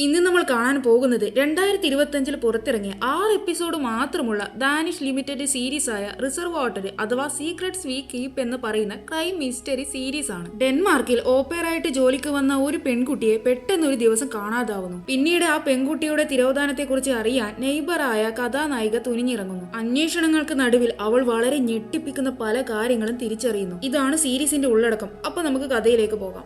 ഇന്ന് നമ്മൾ കാണാൻ പോകുന്നത് 2025 പുറത്തിറങ്ങിയ 6 എപ്പിസോഡ് മാത്രമുള്ള ദാനിഷ് ലിമിറ്റഡ് സീരീസ് ആയ റിസർവ് വാട്ടർ അഥവാ സീക്രട്സ് വി കീപ്പ് എന്ന് പറയുന്ന ക്രൈം മിസ്റ്ററി സീരീസ് ആണ്. ഡെൻമാർക്കിൽ ഓപ്പറായിട്ട് ജോലിക്ക് വന്ന ഒരു പെൺകുട്ടിയെ പെട്ടെന്നൊരു ദിവസം കാണാതാവുന്നു. പിന്നീട് ആ പെൺകുട്ടിയുടെ തിരോധാനത്തെക്കുറിച്ച് അറിയാൻ നെയ്ബറായ കഥാനായിക തുനിഞ്ഞിറങ്ങുന്നു. അന്വേഷണങ്ങൾക്ക് നടുവിൽ അവൾ വളരെ ഞെട്ടിപ്പിക്കുന്ന പല കാര്യങ്ങളും തിരിച്ചറിയുന്നു. ഇതാണ് സീരീസിന്റെ ഉള്ളടക്കം. അപ്പൊ നമുക്ക് കഥയിലേക്ക് പോകാം.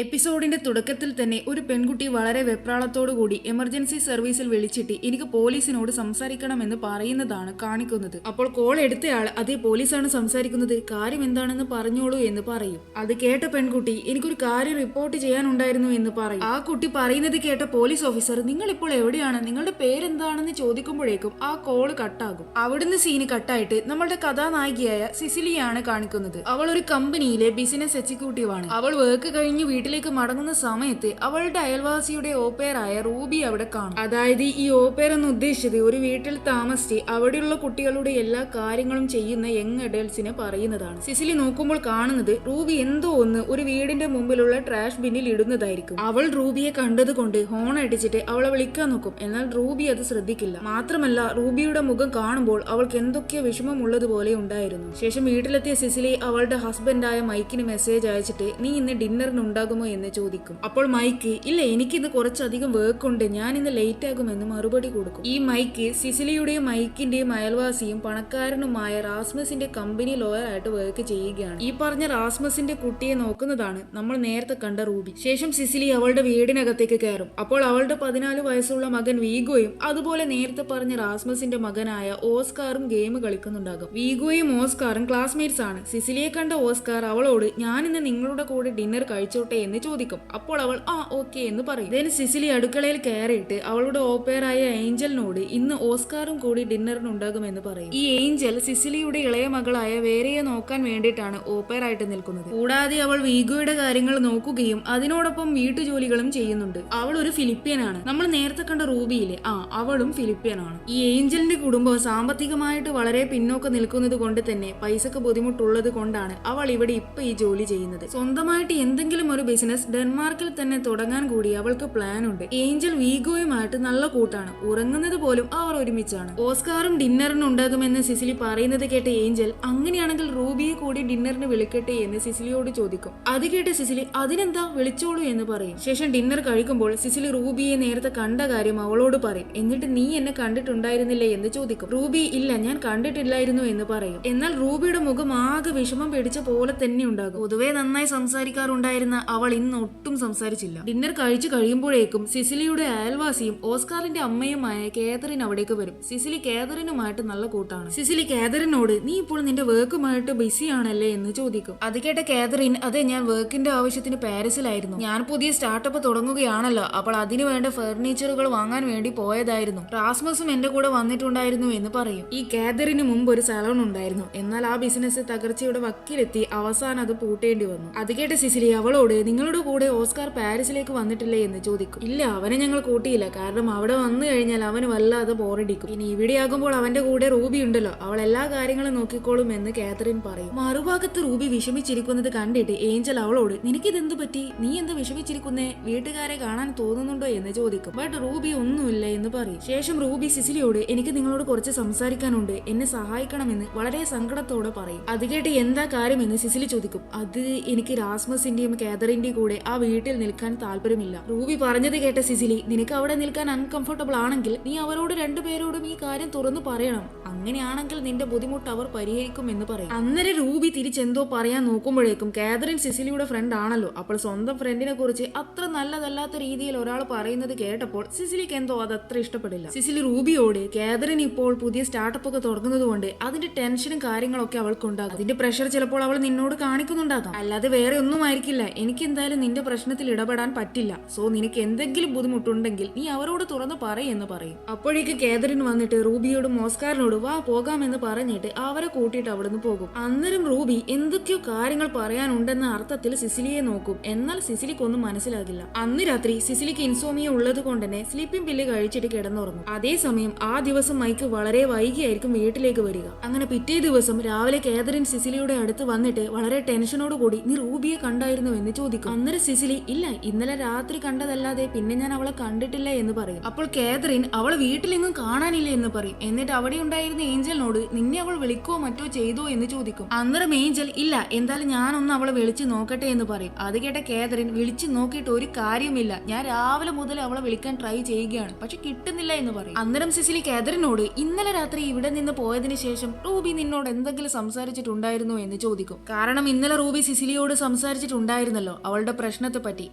എപ്പിസോഡിന്റെ തുടക്കത്തിൽ തന്നെ ഒരു പെൺകുട്ടി വളരെ വെപ്രാളത്തോടുകൂടി എമർജൻസി സർവീസിൽ വിളിച്ചിട്ട് എനിക്ക് പോലീസിനോട് സംസാരിക്കണമെന്ന് പറയുന്നതാണ് കാണിക്കുന്നത്. അപ്പോൾ കോൾ എടുത്തയാൾ അതേ പോലീസാണ് സംസാരിക്കുന്നത്, കാര്യം എന്താണെന്ന് പറഞ്ഞോളൂ എന്ന് പറയും. അത് കേട്ട പെൺകുട്ടി എനിക്കൊരു കാര്യം റിപ്പോർട്ട് ചെയ്യാനുണ്ടായിരുന്നു എന്ന് പറയും. ആ കുട്ടി പറയുന്നത് കേട്ട പോലീസ് ഓഫീസർ നിങ്ങൾ ഇപ്പോൾ എവിടെയാണ്, നിങ്ങളുടെ പേരെന്താണെന്ന് ചോദിക്കുമ്പോഴേക്കും ആ കോള് കട്ടാകും. അവിടുന്ന് സീന് കട്ടായിട്ട് നമ്മളുടെ കഥാനായികയായ സിസിലിയാണ് കാണിക്കുന്നത്. അവൾ ഒരു കമ്പനിയിലെ ബിസിനസ് എക്സിക്യൂട്ടീവ് ആണ്. അവൾ വർക്ക് കഴിഞ്ഞ് വീട്ടിലേക്ക് മടങ്ങുന്ന സമയത്ത് അവളുടെ അയൽവാസിയുടെ ഓപ്പേറായ റൂബി അവിടെ കാണും. അതായത് ഈ ഓപ്പേർ എന്ന് ഉദ്ദേശിച്ചത് ഒരു വീട്ടിൽ താമസിച്ച് അവിടെയുള്ള കുട്ടികളുടെ എല്ലാ കാര്യങ്ങളും ചെയ്യുന്ന യങ് അഡൽട്സിനെ പറയുന്നതാണ്. സിസിലി നോക്കുമ്പോൾ കാണുന്നത് റൂബി എന്തോ ഒന്ന് ഒരു വീടിന്റെ മുമ്പിലുള്ള ട്രാഷ് ബിന്നിൽ ഇടുന്നതായിരിക്കും. അവൾ റൂബിയെ കണ്ടതുകൊണ്ട് ഹോൺ അടിച്ചിട്ട് അവളെ വിളിക്കാൻ നോക്കും. എന്നാൽ റൂബി അത് ശ്രദ്ധിക്കില്ല. മാത്രമല്ല റൂബിയുടെ മുഖം കാണുമ്പോൾ അവൾക്ക് എന്തൊക്കെയോ വിഷമമുള്ളതുപോലെ ഉണ്ടായിരുന്നു. ശേഷം വീട്ടിലെത്തിയ സിസിലി അവളുടെ ഹസ്ബൻഡായ മൈക്കിന് മെസ്സേജ് അയച്ചിട്ട് നീ ഇന്ന് ഡിന്നറിന് ഉണ്ടാകുമോ എന്ന് ചോദിക്കും. അപ്പോൾ മൈക്ക് ഇല്ല എനിക്കിന്ന് കുറച്ചധികം വർക്ക് ഉണ്ട്, ഞാൻ ഇന്ന് ലേറ്റ് ആകുമെന്ന് മറുപടി കൊടുക്കും. ഈ മൈക്ക് സിസിലിയുടെയും മൈക്കിന്റെയും അയൽവാസിയും പണക്കാരനുമായ റാസ്മസിന്റെ കമ്പനി ലോയർ ആയിട്ട് വർക്ക് ചെയ്യുകയാണ്. ഈ പറഞ്ഞ റാസ്മസിന്റെ കുട്ടിയെ നോക്കുന്നതാണ് നമ്മൾ നേരത്തെ കണ്ട റൂബി. ശേഷം സിസിലി അവളുടെ വീടിനകത്തേക്ക് കയറും. അപ്പോൾ അവളുടെ 14 വയസ്സുള്ള മകൻ വീഗോയും അതുപോലെ നേരത്തെ പറഞ്ഞ റാസ്മസിന്റെ മകനായ ഓസ്കാറും ഗെയിം കളിക്കുന്നുണ്ടാകും. വീഗോയും ഓസ്കാറും ക്ലാസ്മേറ്റ്സ് ആണ്. സിസിലിയെ കണ്ട ഓസ്കാർ അവളോട് ഞാൻ ഇന്ന് നിങ്ങളുടെ കൂടെ ഡിന്നർ കഴിച്ചോട്ടെ എന്ന് ചോദിക്കും. അപ്പോൾ അവൾ ആ ഓക്കെ എന്ന് പറയും. then സിസിലി അടുക്കളയിൽ കയറിയിട്ട് അവളുടെ ഓപ്പേറായ ഏഞ്ചലിനോട് ഇന്ന് ഓസ്കാറും കൂടി ഡിന്നറിന് ഉണ്ടാകുമെന്ന് പറയും. ഈ ഏഞ്ചൽ സിസിലിയുടെ ഇളയ മകളായ വേരയെ നോക്കാൻ വേണ്ടിയിട്ടാണ് ഓപ്പേറായിട്ട് നിൽക്കുന്നത്. കൂടാതെ അവൾ വീഗോയുടെ കാര്യങ്ങൾ നോക്കുകയും അതിനോടൊപ്പം വീട്ടുജോലികളും ചെയ്യുന്നുണ്ട്. അവൾ ഒരു ഫിലിപ്പിയനാണ്. നമ്മൾ നേരത്തെ കണ്ട റൂബിയിലെ അവളും ഫിലിപ്പിയനാണ്. ഈ ഏഞ്ചലിന്റെ കുടുംബം സാമ്പത്തികമായിട്ട് വളരെ പിന്നോക്കം നിൽക്കുന്നത് കൊണ്ട് തന്നെ പൈസക്ക് ബുദ്ധിമുട്ടുള്ളത് കൊണ്ടാണ് അവൾ ഇവിടെ ഇപ്പൊ ഈ ജോലി ചെയ്യുന്നത്. സ്വന്തമായിട്ട് എന്തെങ്കിലും ഒരു ബിസിനസ് ഡെൻമാർക്കിൽ തന്നെ തുടങ്ങാൻ കൂടി അവൾക്ക് പ്ലാൻ ഉണ്ട്. ഏഞ്ചൽ വീഗോയുമായിട്ട് നല്ല കൂട്ടാണ്. ഉറങ്ങുന്നത് പോലും അവർ ഒരുമിച്ചാണ്. ഓസ്കാറും ഡിന്നറിന് ഉണ്ടാകുമെന്ന് സിസിലി പറയുന്നത് കേട്ട ഏഞ്ചൽ അങ്ങനെയാണെങ്കിൽ റൂബിയെ കൂടി ഡിന്നറിന് വിളിക്കട്ടെ എന്ന് സിസിലിയോട് ചോദിക്കും. അത് കേട്ട സിസിലി അതിനെന്താ വിളിച്ചോളൂ എന്ന് പറയും. ശേഷം ഡിന്നർ കഴിക്കുമ്പോൾ സിസിലി റൂബിയെ നേരത്തെ കണ്ട കാര്യം അവളോട് പറയും. എന്നിട്ട് നീ എന്നെ കണ്ടിട്ടുണ്ടായിരുന്നില്ലേ എന്ന് ചോദിക്കും. റൂബി ഇല്ല ഞാൻ കണ്ടിട്ടില്ലായിരുന്നു എന്ന് പറയും. എന്നാൽ റൂബിയുടെ മുഖം ആകെ വിഷമം പിടിച്ച പോലെ തന്നെ ഉണ്ടാകും. പൊതുവെ നന്നായി സംസാരിക്കാറുണ്ടായിരുന്ന അവൾ ഇന്ന് ഒട്ടും സംസാരിച്ചില്ല. ഡിന്നർ കഴിച്ചു കഴിയുമ്പോഴേക്കും സിസിലിയുടെ അയൽവാസിയും ഓസ്കാറിന്റെ അമ്മയുമായ കാതറിൻ അവിടേക്ക് വരും. സിസിലി കാതറിനുമായിട്ട് നല്ല കൂട്ടാണ്. സിസിലി കാതറിനോട് നീ ഇപ്പോൾ നിന്റെ വർക്കുമായിട്ട് ബിസി ആണല്ലേ എന്ന് ചോദിക്കും. അത് കേട്ട കാതറിൻ അതെ ഞാൻ വർക്കിന്റെ ആവശ്യത്തിന് പാരീസിലായിരുന്നു. ഞാൻ പുതിയ സ്റ്റാർട്ടപ്പ് തുടങ്ങുകയാണല്ലോ, അപ്പോൾ അതിനു വേണ്ട ഫർണിച്ചറുകൾ വാങ്ങാൻ വേണ്ടി പോയതായിരുന്നു. റാസ്മസും എന്റെ കൂടെ വന്നിട്ടുണ്ടായിരുന്നു എന്ന് പറയും. ഈ കാതറിന് മുമ്പ് ഒരു സലൂൺ ഉണ്ടായിരുന്നു. എന്നാൽ ആ ബിസിനസ് തകർച്ചയുടെ വക്കിലെത്തി അവസാനം അത് പൂട്ടേണ്ടി വന്നു. അത് കേട്ട സിസിലി അവളോട് നിങ്ങളുടെ കൂടെ ഓസ്കാർ പാരീസിലേക്ക് വന്നിട്ടില്ലേ എന്ന് ചോദിക്കും. ഇല്ല അവനെ ഞങ്ങൾ കൂട്ടിയില്ല, കാരണം അവിടെ വന്നു കഴിഞ്ഞാൽ അവന് വല്ലാതെ ബോറടിക്കും. ഇനി ഇവിടെയാകുമ്പോൾ അവന്റെ കൂടെ റൂബി ഉണ്ടല്ലോ, അവൾ എല്ലാ കാര്യങ്ങളും നോക്കിക്കോളും എന്ന് കാതറിൻ പറയും. മറുഭാഗത്ത് റൂബി വിഷമിച്ചിരിക്കുന്നത് കണ്ടിട്ട് ഏഞ്ചൽ അവളോട് നിനക്കിതെന്ത് പറ്റി, നീ എന്താ വിഷമിച്ചിരിക്കുന്നേ, വീട്ടുകാരെ കാണാൻ തോന്നുന്നുണ്ടോ എന്ന് ചോദിക്കും. ബട്ട് റൂബി ഒന്നുമില്ല എന്ന് പറയും. ശേഷം റൂബി സിസിലിയോട് എനിക്ക് നിങ്ങളോട് കുറച്ച് സംസാരിക്കാനുണ്ട്, എന്നെ സഹായിക്കണമെന്ന് വളരെ സങ്കടത്തോടെ പറയും. അത് കേട്ട് എന്താ കാര്യമെന്ന് സിസിലി ചോദിക്കും. അത് എനിക്ക് റാസ്മസിന്റെയും കാതറിന്റെയും കൂടെ ആ വീട്ടിൽ നിൽക്കാൻ താല്പര്യമില്ല. റൂബി പറഞ്ഞത് കേട്ട സിസിലി നിനക്ക് അവിടെ നിൽക്കാൻ അൺകംഫർട്ടബിൾ ആണെങ്കിൽ നീ അവരോട് രണ്ടുപേരോടും ഈ കാര്യം തുറന്നു പറയണം, അങ്ങനെയാണെങ്കിൽ നിന്റെ ബുദ്ധിമുട്ട് അവർ പരിഹരിക്കും എന്ന് പറയും. അന്നേരം റൂബി തിരിച്ചെന്തോ പറയാൻ നോക്കുമ്പോഴേക്കും കാതറിൻ സിസിലിയുടെ ഫ്രണ്ട് ആണല്ലോ, അപ്പോൾ സ്വന്തം ഫ്രണ്ടിനെ കുറിച്ച് അത്ര നല്ലതല്ലാത്ത രീതിയിൽ ഒരാൾ പറയുന്നത് കേട്ടപ്പോൾ സിസിലിക്ക് എന്തോ അത് അത്ര ഇഷ്ടപ്പെടില്ല. സിസിലി റൂബിയോട് കാതറിൻ ഇപ്പോൾ പുതിയ സ്റ്റാർട്ടപ്പ് ഒക്കെ തുടങ്ങുന്നത് കൊണ്ട് അതിന്റെ ടെൻഷനും കാര്യങ്ങളൊക്കെ അവൾക്കുണ്ടാകും. അതിന്റെ പ്രഷർ ചിലപ്പോൾ അവൾ നിന്നോട് കാണിക്കുന്നുണ്ടാകാം, അല്ലാതെ വേറെ ഒന്നും ആയിരിക്കില്ല. എനിക്ക് എന്തായാലും നിന്റെ പ്രശ്നത്തിൽ ഇടപെടാൻ പറ്റില്ല. സോ നിനക്ക് എന്തെങ്കിലും ബുദ്ധിമുട്ടുണ്ടെങ്കിൽ നീ അവരോട് തുറന്നു പറയെന്ന് പറയും. അപ്പോഴേക്ക് കാതറിൻ വന്നിട്ട് റൂബിയോടും ഓസ്കാറിനോട് വാ പോകാമെന്ന് പറഞ്ഞിട്ട് അവരെ കൂട്ടിയിട്ട് അവിടുന്ന് പോകും. അന്നേരം റൂബി എന്തൊക്കെയോ കാര്യങ്ങൾ പറയാനുണ്ടെന്ന അർത്ഥത്തിൽ സിസിലിയെ നോക്കും. എന്നാൽ സിസിലിക്കൊന്നും മനസ്സിലാകില്ല. അന്ന് രാത്രി സിസിലിക്ക് ഇൻസോമിയ ഉള്ളത് കൊണ്ട് തന്നെ സ്ലീപ്പിംഗ് പില്ല് കഴിച്ചിട്ട് കിടന്നുറങ്ങും. അതേസമയം ആ ദിവസം മൈക്ക് വളരെ വൈകിയായിരിക്കും വീട്ടിലേക്ക് വരിക. അങ്ങനെ പിറ്റേ ദിവസം രാവിലെ കാതറിൻ സിസിലിയുടെ അടുത്ത് വന്നിട്ട് വളരെ ടെൻഷനോട് കൂടി നീ റൂബിയെ കണ്ടായിരുന്നു എന്ന് ചോദിക്കും. ചോദിക്കും. അന്നേരം സിസിലി ഇല്ല, ഇന്നലെ രാത്രി കണ്ടതല്ലാതെ പിന്നെ ഞാൻ അവളെ കണ്ടിട്ടില്ല എന്ന് പറയും. അപ്പോൾ കാതറിൻ അവളെ വീട്ടിലെങ്ങും കാണാനില്ല എന്ന് പറയും. എന്നിട്ട് അവിടെ ഉണ്ടായിരുന്ന ഏഞ്ചലിനോട് നിന്നെ അവൾ വിളിക്കോ മറ്റോ ചെയ്തോ എന്ന് ചോദിക്കും. അന്നേരം ഏഞ്ചൽ ഇല്ല, എന്തായാലും ഞാനൊന്ന് അവളെ വിളിച്ചു നോക്കട്ടെ എന്ന് പറയും. അത് കേട്ട കാതറിൻ വിളിച്ചു നോക്കിയിട്ട് ഒരു കാര്യമില്ല, ഞാൻ രാവിലെ മുതൽ അവളെ വിളിക്കാൻ ട്രൈ ചെയ്യുകയാണ്, പക്ഷെ കിട്ടുന്നില്ല എന്ന് പറയും. അന്നേരം സിസിലി കാതറിനോട് ഇന്നലെ രാത്രി ഇവിടെ നിന്ന് പോയതിനു ശേഷം റൂബി നിന്നോട് എന്തെങ്കിലും സംസാരിച്ചിട്ടുണ്ടായിരുന്നോ എന്ന് ചോദിക്കും. കാരണം ഇന്നലെ റൂബി സിസിലിയോട് സംസാരിച്ചിട്ടുണ്ടായിരുന്നല്ലോ അവളുടെ പ്രശ്നത്തെ പറ്റി.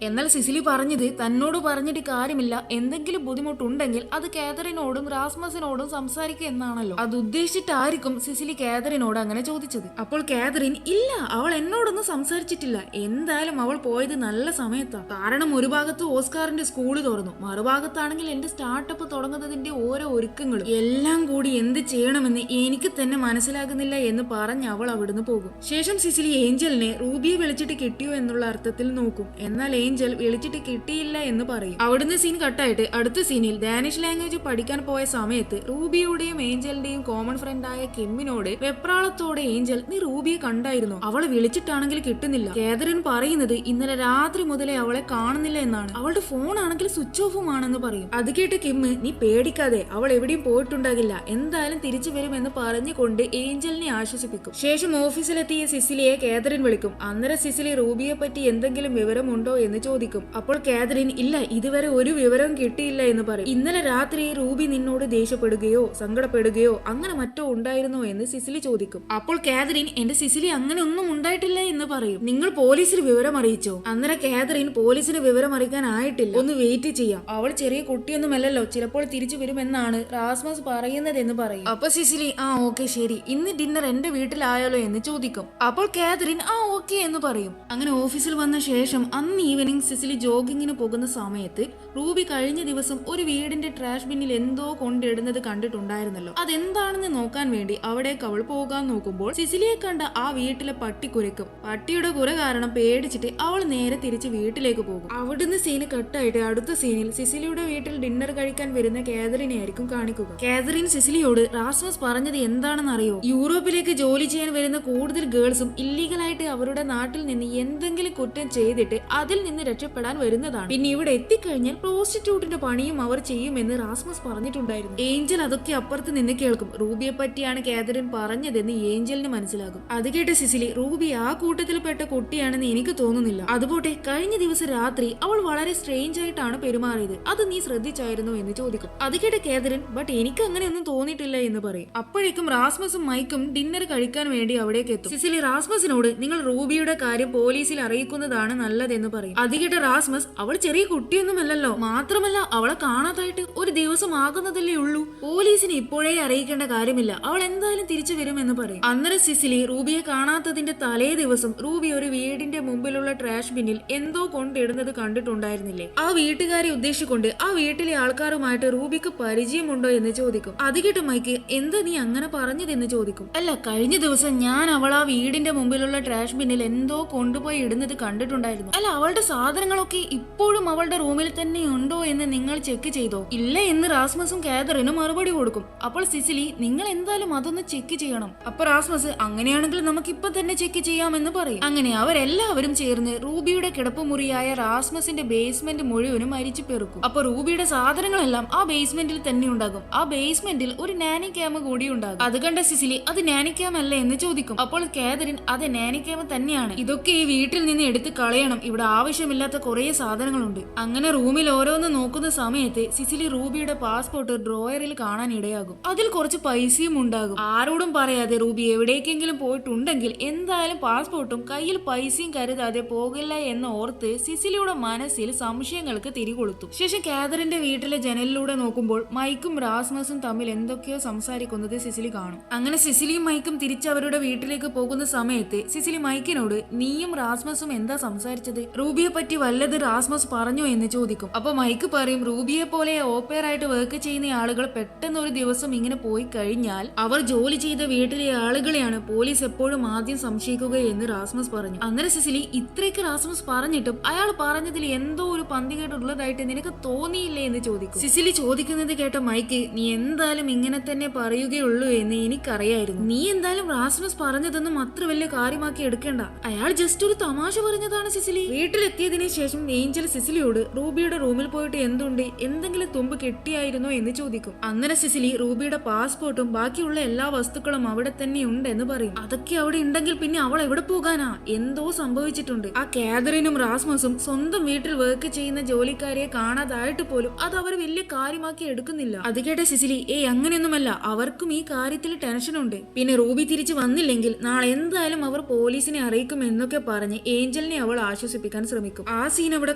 എന്നാൽ സിസിലി പറഞ്ഞത് തന്നോട് പറഞ്ഞിട്ട് കാര്യമില്ല, എന്തെങ്കിലും ബുദ്ധിമുട്ടുണ്ടെങ്കിൽ അത് കാതറിനോടും റാസ്മസിനോടും സംസാരിക്കുക എന്നാണല്ലോ. അത് ഉദ്ദേശിച്ചിട്ടായിരിക്കും സിസിലി കാതറിനോട് അങ്ങനെ ചോദിച്ചത്. അപ്പോൾ കാതറിൻ ഇല്ല, അവൾ എന്നോടൊന്നും സംസാരിച്ചിട്ടില്ല, എന്തായാലും അവൾ പോയത് നല്ല സമയത്താണ്. കാരണം ഒരു ഭാഗത്ത് ഓസ്കാറിന്റെ സ്കൂള് തുറന്നു, മറുഭാഗത്താണെങ്കിൽ എന്റെ സ്റ്റാർട്ടപ്പ് തുടങ്ങുന്നതിന്റെ ഓരോ ഒരുക്കങ്ങളും എല്ലാം കൂടി എന്ത് ചെയ്യണമെന്ന് എനിക്ക് തന്നെ മനസ്സിലാകുന്നില്ല എന്ന് പറഞ്ഞ് അവൾ അവിടുന്ന് പോകും. ശേഷം സിസിലി ഏഞ്ചലിനെ റൂബിയെ വിളിച്ചിട്ട് കിട്ടിയോ എന്നുള്ള അർത്ഥത്തിൽ നോക്കും. എന്നാൽ ഏഞ്ചൽ വിളിച്ചിട്ട് കിട്ടിയില്ല എന്ന് പറയും. അവിടുന്ന് സീൻ കട്ടായിട്ട് അടുത്ത സീനിൽ ഡാനിഷ് ലാംഗ്വേജ് പഠിക്കാൻ പോയ സമയത്ത് റൂബിയുടെയും ഏഞ്ചലിന്റെയും കോമൺ ഫ്രണ്ടായ കെമ്മിനോട് വെപ്രാളത്തോടെ ഏഞ്ചൽ നീ റൂബിയെ കണ്ടായിരുന്നോ, അവളെ വിളിച്ചിട്ടാണെങ്കിൽ കിട്ടുന്നില്ല. കാതറിൻ പറയുന്നത് ഇന്നലെ രാത്രി മുതലേ അവളെ കാണുന്നില്ല എന്നാണ്, അവളുടെ ഫോൺ ആണെങ്കിൽ സ്വിച്ച് ഓഫും ആണെന്ന് പറയും. അത് കേട്ട് കിമ്മ് നീ പേടിക്കാതെ, അവൾ എവിടെയും പോയിട്ടുണ്ടാകില്ല, എന്തായാലും തിരിച്ചു വരുമെന്ന് പറഞ്ഞുകൊണ്ട് ഏഞ്ചലിനെ ആശ്വസിപ്പിക്കും. ശേഷം ഓഫീസിലെത്തിയ സിസിലിയെ കാതറിൻ വിളിക്കും. അന്നേരം സിസിലി റൂബിയെ പറ്റി എന്തെങ്കിലും വിവരമുണ്ടോ എന്ന് ചോദിക്കും. അപ്പോൾ കാതറിൻ ഇല്ല, ഇതുവരെ ഒരു വിവരവും കിട്ടിയില്ല എന്ന് പറയും. ഇന്നലെ രാത്രി റൂബി നിന്നോട് ദേഷ്യപ്പെടുകയോ സങ്കടപ്പെടുകയോ അങ്ങനെ മറ്റോ ഉണ്ടായിരുന്നോ എന്ന് സിസിലി ചോദിക്കും. അപ്പോൾ കാതറിൻ എന്റെ സിസിലി അങ്ങനെ ഒന്നും ഉണ്ടായിട്ടില്ല എന്ന് പറയും. നിങ്ങൾ പോലീസിൽ വിവരം അറിയിച്ചോ? അന്നേരം കാതറിൻ പോലീസിന് വിവരം അറിയിക്കാനായിട്ടില്ല, ഒന്ന് വെയിറ്റ് ചെയ്യാം, അവൾ ചെറിയ കുട്ടിയൊന്നുമല്ലല്ലോ, ചിലപ്പോൾ തിരിച്ചു വരുമെന്നാണ് റാസ്മസ് പറയുന്നത് എന്ന് പറയും. അപ്പൊ സിസിലി ആ ഓക്കെ ശരി, ഇന്ന് ഡിന്നർ എന്റെ വീട്ടിലായാലോ എന്ന് ചോദിക്കും. അപ്പോൾ കാതറിൻ ആ ഓക്കെ എന്ന് പറയും. അങ്ങനെ ഓഫീസിൽ വന്ന ശേഷം അന്ന് ഈവനിങ് സിസിലി ജോഗിങ്ങിന് പോകുന്ന സമയത്ത് റൂബി കഴിഞ്ഞ ദിവസം ഒരു വീടിന്റെ ട്രാഷ് ബിന്നിൽ എന്തോ കൊണ്ടിടുന്നത് കണ്ടിട്ടുണ്ടായിരുന്നല്ലോ. അതെന്താണെന്ന് നോക്കാൻ വേണ്ടി അവിടേക്ക് അവൾ പോകാൻ നോക്കുമ്പോൾ സിസിലിയെ കണ്ട ആ വീട്ടിലെ പട്ടി കുരയ്ക്കും. പട്ടിയുടെ കുര കാരണം പേടിച്ചിട്ട് അവൾ നേരെ തിരിച്ച് വീട്ടിലേക്ക് പോകും. അവിടുന്ന് സീന് കട്ടായിട്ട് അടുത്ത സീനിൽ സിസിലിയുടെ വീട്ടിൽ ഡിന്നർ കഴിക്കാൻ വരുന്ന കാതറിനെ ആയിരിക്കും കാണിക്കുക. കാതറിൻ സിസിലിയോട് റാസ്മസ് പറഞ്ഞത് എന്താണെന്ന് അറിയോ, യൂറോപ്പിലേക്ക് ജോലി ചെയ്യാൻ വരുന്ന കൂടുതൽ ഗേൾസും ഇല്ലീഗലായിട്ട് അവരുടെ നാട്ടിൽ നിന്ന് എന്തെങ്കിലും കുറ്റം ചെയ്തിട്ട് അതിൽ നിന്ന് രക്ഷപ്പെടാൻ വരുന്നതാണ്. പിന്നെ ഇവിടെ എത്തിക്കഴിഞ്ഞാൽ പ്രോസ്റ്റിറ്റ്യൂട്ടിന്റെ പണിയും അവർ ചെയ്യുമെന്ന് റാസ്മസ് പറഞ്ഞിട്ടുണ്ടായിരുന്നു. ഏഞ്ചൽ അതൊക്കെ അപ്പുറത്ത് നിന്ന് കേൾക്കും. റൂബിയെ പറ്റിയാണ് കാതറിൻ പറഞ്ഞതെന്ന് ഏഞ്ചലിന് മനസ്സിലാകും. അത് കേട്ട സിസിലി റൂബി ആ കൂട്ടത്തിൽപ്പെട്ട കുട്ടിയാണെന്ന് എനിക്ക് തോന്നുന്നില്ല. അതുപോട്ടെ കഴിഞ്ഞ ദിവസം രാത്രി അവൾ വളരെ സ്ട്രേഞ്ച് ആയിട്ടാണ് പെരുമാറിയത്, അത് നീ ശ്രദ്ധിച്ചായിരുന്നോ എന്ന് ചോദിക്കും. അത് കേട്ട കാതറിൻ ബട്ട് എനിക്ക് അങ്ങനെ ഒന്നും തോന്നിയിട്ടില്ല എന്ന് പറയും. അപ്പോഴേക്കും റാസ്മസും മൈക്കും ഡിന്നർ കഴിക്കാൻ വേണ്ടി അവിടേക്ക് എത്തും. സിസിലി റാസ്മസിനോട് നിങ്ങൾ റൂബിയുടെ കാര്യം പോലീസിൽ അറിയിക്കുന്നതാണ് നല്ലതെന്ന് പറയും. അത് കേട്ട റാസ്മസ് അവൾ ചെറിയ കുട്ടിയൊന്നുമല്ലല്ലോ, മാത്രമല്ല അവളെ കാണാതായിട്ട് ഒരു ദിവസം ആകുന്നതല്ലേ ഉള്ളൂ, പോലീസിനെ ഇപ്പോഴേ അറിയിക്കേണ്ട കാര്യമില്ല, അവൾ എന്തായാലും തിരിച്ചു വരുമെന്ന് പറയും. അന്നേരം സിസിലി റൂബിയെ കാണാത്തതിന്റെ തലേ ദിവസം റൂബി ഒരു വീടിന്റെ മുമ്പിലുള്ള ട്രാഷ് ബിന്നിൽ എന്തോ കൊണ്ടിടുന്നത് കണ്ടിട്ടുണ്ടായിരുന്നില്ലേ, ആ വീട്ടുകാരെ ഉദ്ദേശിച്ചുകൊണ്ട് ആ വീട്ടിലെ ആൾക്കാരുമായിട്ട് റൂബിക്ക് പരിചയമുണ്ടോ എന്ന് ചോദിക്കും. അത് കേട്ട മൈക്ക് എന്താ നീ അങ്ങനെ പറഞ്ഞതെന്ന് ചോദിക്കും. അല്ല കഴിഞ്ഞ ദിവസം ഞാൻ അവൾ ആ വീടിന്റെ മുമ്പിലുള്ള ട്രാഷ് ബിന്നിൽ എന്തോ കൊണ്ടുപോയി ഇടുന്നത് കണ്ടിട്ടുണ്ടായിരുന്നു, അല്ല അവളുടെ സാധനങ്ങളൊക്കെ ഇപ്പോഴും അവളുടെ റൂമിൽ തന്നെ ഉണ്ടോ എന്ന് നിങ്ങൾ ചെക്ക് ചെയ്തോ? ഇല്ല എന്ന് റാസ്മസും കാതറിനും മറുപടി കൊടുക്കും. അപ്പോൾ സിസിലി നിങ്ങൾ എന്തായാലും അതൊന്ന് ചെക്ക് ചെയ്യണം. അപ്പൊ റാസ്മസ് അങ്ങനെയാണെങ്കിൽ നമുക്ക് ഇപ്പൊ തന്നെ ചെക്ക് ചെയ്യാമെന്ന് പറയും. അങ്ങനെ അവരെല്ലാവരും ചേർന്ന് റൂബിയുടെ കിടപ്പുമുറിയായ റാസ്മസിന്റെ ബേസ്മെന്റ് മുഴുവനും അരിച്ചു പെറുക്കും. അപ്പൊ റൂബിയുടെ സാധനങ്ങളെല്ലാം ആ ബേസ്മെന്റിൽ തന്നെ ഉണ്ടാകും. ആ ബേസ്മെന്റിൽ ഒരു നാനി ക്യാമ കൂടി ഉണ്ടാകും. അത് കണ്ട സിസിലി അത് നാനി ക്യാം അല്ലേ എന്ന് ചോദിക്കും. അപ്പോൾ കാതറിൻ അത് നാനി ക്യാമ തന്നെയാണ്, ഇതൊക്കെ ഈ വീട്ടിൽ നിന്ന് എടുത്ത് കളയണം, ഇവിടെ ആവശ്യമില്ലാത്ത കുറെ സാധനങ്ങളുണ്ട്. അങ്ങനെ റൂമിൽ ഓരോന്ന് നോക്കുന്ന സമയത്ത് സിസിലി റൂബിയുടെ പാസ്പോർട്ട് ഡ്രോയറിൽ കാണാൻ ഇടയാകും. അതിൽ കുറച്ച് പൈസയും ഉണ്ടാകും. ആരോടും പറയാതെ റൂബി എവിടേക്കെങ്കിലും പോയിട്ടുണ്ടെങ്കിൽ എന്തായാലും പാസ്പോർട്ടും കയ്യിൽ പൈസയും കരുതാതെ പോകില്ല എന്ന് ഓർത്ത് സിസിലിയുടെ മനസ്സിൽ സംശയങ്ങൾക്ക് തിരികൊളുത്തു. ശേഷം കാതറിന്റെ വീട്ടിലെ ജനലിലൂടെ നോക്കുമ്പോൾ മൈക്കും റാസ്മസും തമ്മിൽ എന്തൊക്കെയോ സംസാരിക്കുന്നത് സിസിലി കാണും. അങ്ങനെ സിസിലിയും മൈക്കും തിരിച്ച് അവരുടെ വീട്ടിലേക്ക് പോകുന്ന സമയത്ത് സിസിലി മൈക്കിനോട് നീയും റാസ്മസും എന്താ സംസാരിച്ചത്, റൂബിയെ പറ്റി വല്ലത് റാസ്മസ് പറഞ്ഞോ എന്ന് ചോദിക്കും. അപ്പൊ മൈക്ക് പറയും റൂബിയെ പോലെ ഓപ്പയർ ആയിട്ട് വർക്ക് ചെയ്യുന്ന ആളുകൾ പെട്ടെന്ന് ഒരു ദിവസം ഇങ്ങനെ പോയി കഴിഞ്ഞാൽ അവർ ജോലി ചെയ്ത വീട്ടിലെ ആളുകളെയാണ് പോലീസ് എപ്പോഴും ആദ്യം സംശയിക്കുക എന്ന് റാസ്മസ് പറഞ്ഞു. അന്നേരം സിസിലി ഇത്രയൊക്കെ റാസ്മസ് പറഞ്ഞിട്ടും അയാൾ പറഞ്ഞതിൽ എന്തോ ഒരു പന്തികേട്ടുള്ളതായിട്ട് നിനക്ക് തോന്നിയില്ലേ എന്ന് ചോദിക്കും. സിസിലി ചോദിക്കുന്നത് കേട്ട മൈക്ക് നീ എന്തായാലും ഇങ്ങനെ തന്നെ പറയുകയുള്ളൂ എന്ന് എനിക്കറിയായിരുന്നു, നീ എന്തായാലും റാസ്മസ് പറഞ്ഞതൊന്നും അത്ര വലിയ കാര്യമാക്കി എടുക്കേണ്ട, അയാൾ ജസ്റ്റ് ഒരു തമാശ പറഞ്ഞതാണ് എന്നതാണ് സിസിലി. വീട്ടിലെത്തിയതിനു ശേഷം ഏഞ്ചൽ സിസിലിയോട് റൂബിയുടെ റൂമിൽ പോയിട്ട് എന്തുണ്ട്, എന്തെങ്കിലും തുമ്പ് കെട്ടിയായിരുന്നോ എന്ന് ചോദിക്കും. അന്നേരം സിസിലി റൂബിയുടെ പാസ്പോർട്ടും ബാക്കിയുള്ള എല്ലാ വസ്തുക്കളും അവിടെ തന്നെ ഉണ്ട് എന്ന് പറയും. അതൊക്കെ അവിടെ ഉണ്ടെങ്കിൽ പിന്നെ അവൾ എവിടെ പോകാനാ? എന്തോ സംഭവിച്ചിട്ടുണ്ട്. ആ കാതറിനും റാസ്മസും സ്വന്തം വീട്ടിൽ വർക്ക് ചെയ്യുന്ന ജോലിക്കാരെ കാണാതായിട്ട് പോലും അത് അവർ വലിയ കാര്യമാക്കി എടുക്കുന്നില്ല. അത് കേട്ട സിസിലി അങ്ങനെയൊന്നുമല്ല, അവർക്കും ഈ കാര്യത്തിൽ ടെൻഷനുണ്ട്. പിന്നെ റൂബി തിരിച്ചു വന്നില്ലെങ്കിൽ നാളെ എന്തായാലും അവർ പോലീസിനെ അറിയിക്കും എന്നൊക്കെ പറഞ്ഞ് ഏഞ്ചലിനെ അവൾ ആശ്വസിപ്പിക്കാൻ ശ്രമിക്കും. ആ സീൻ അവിടെ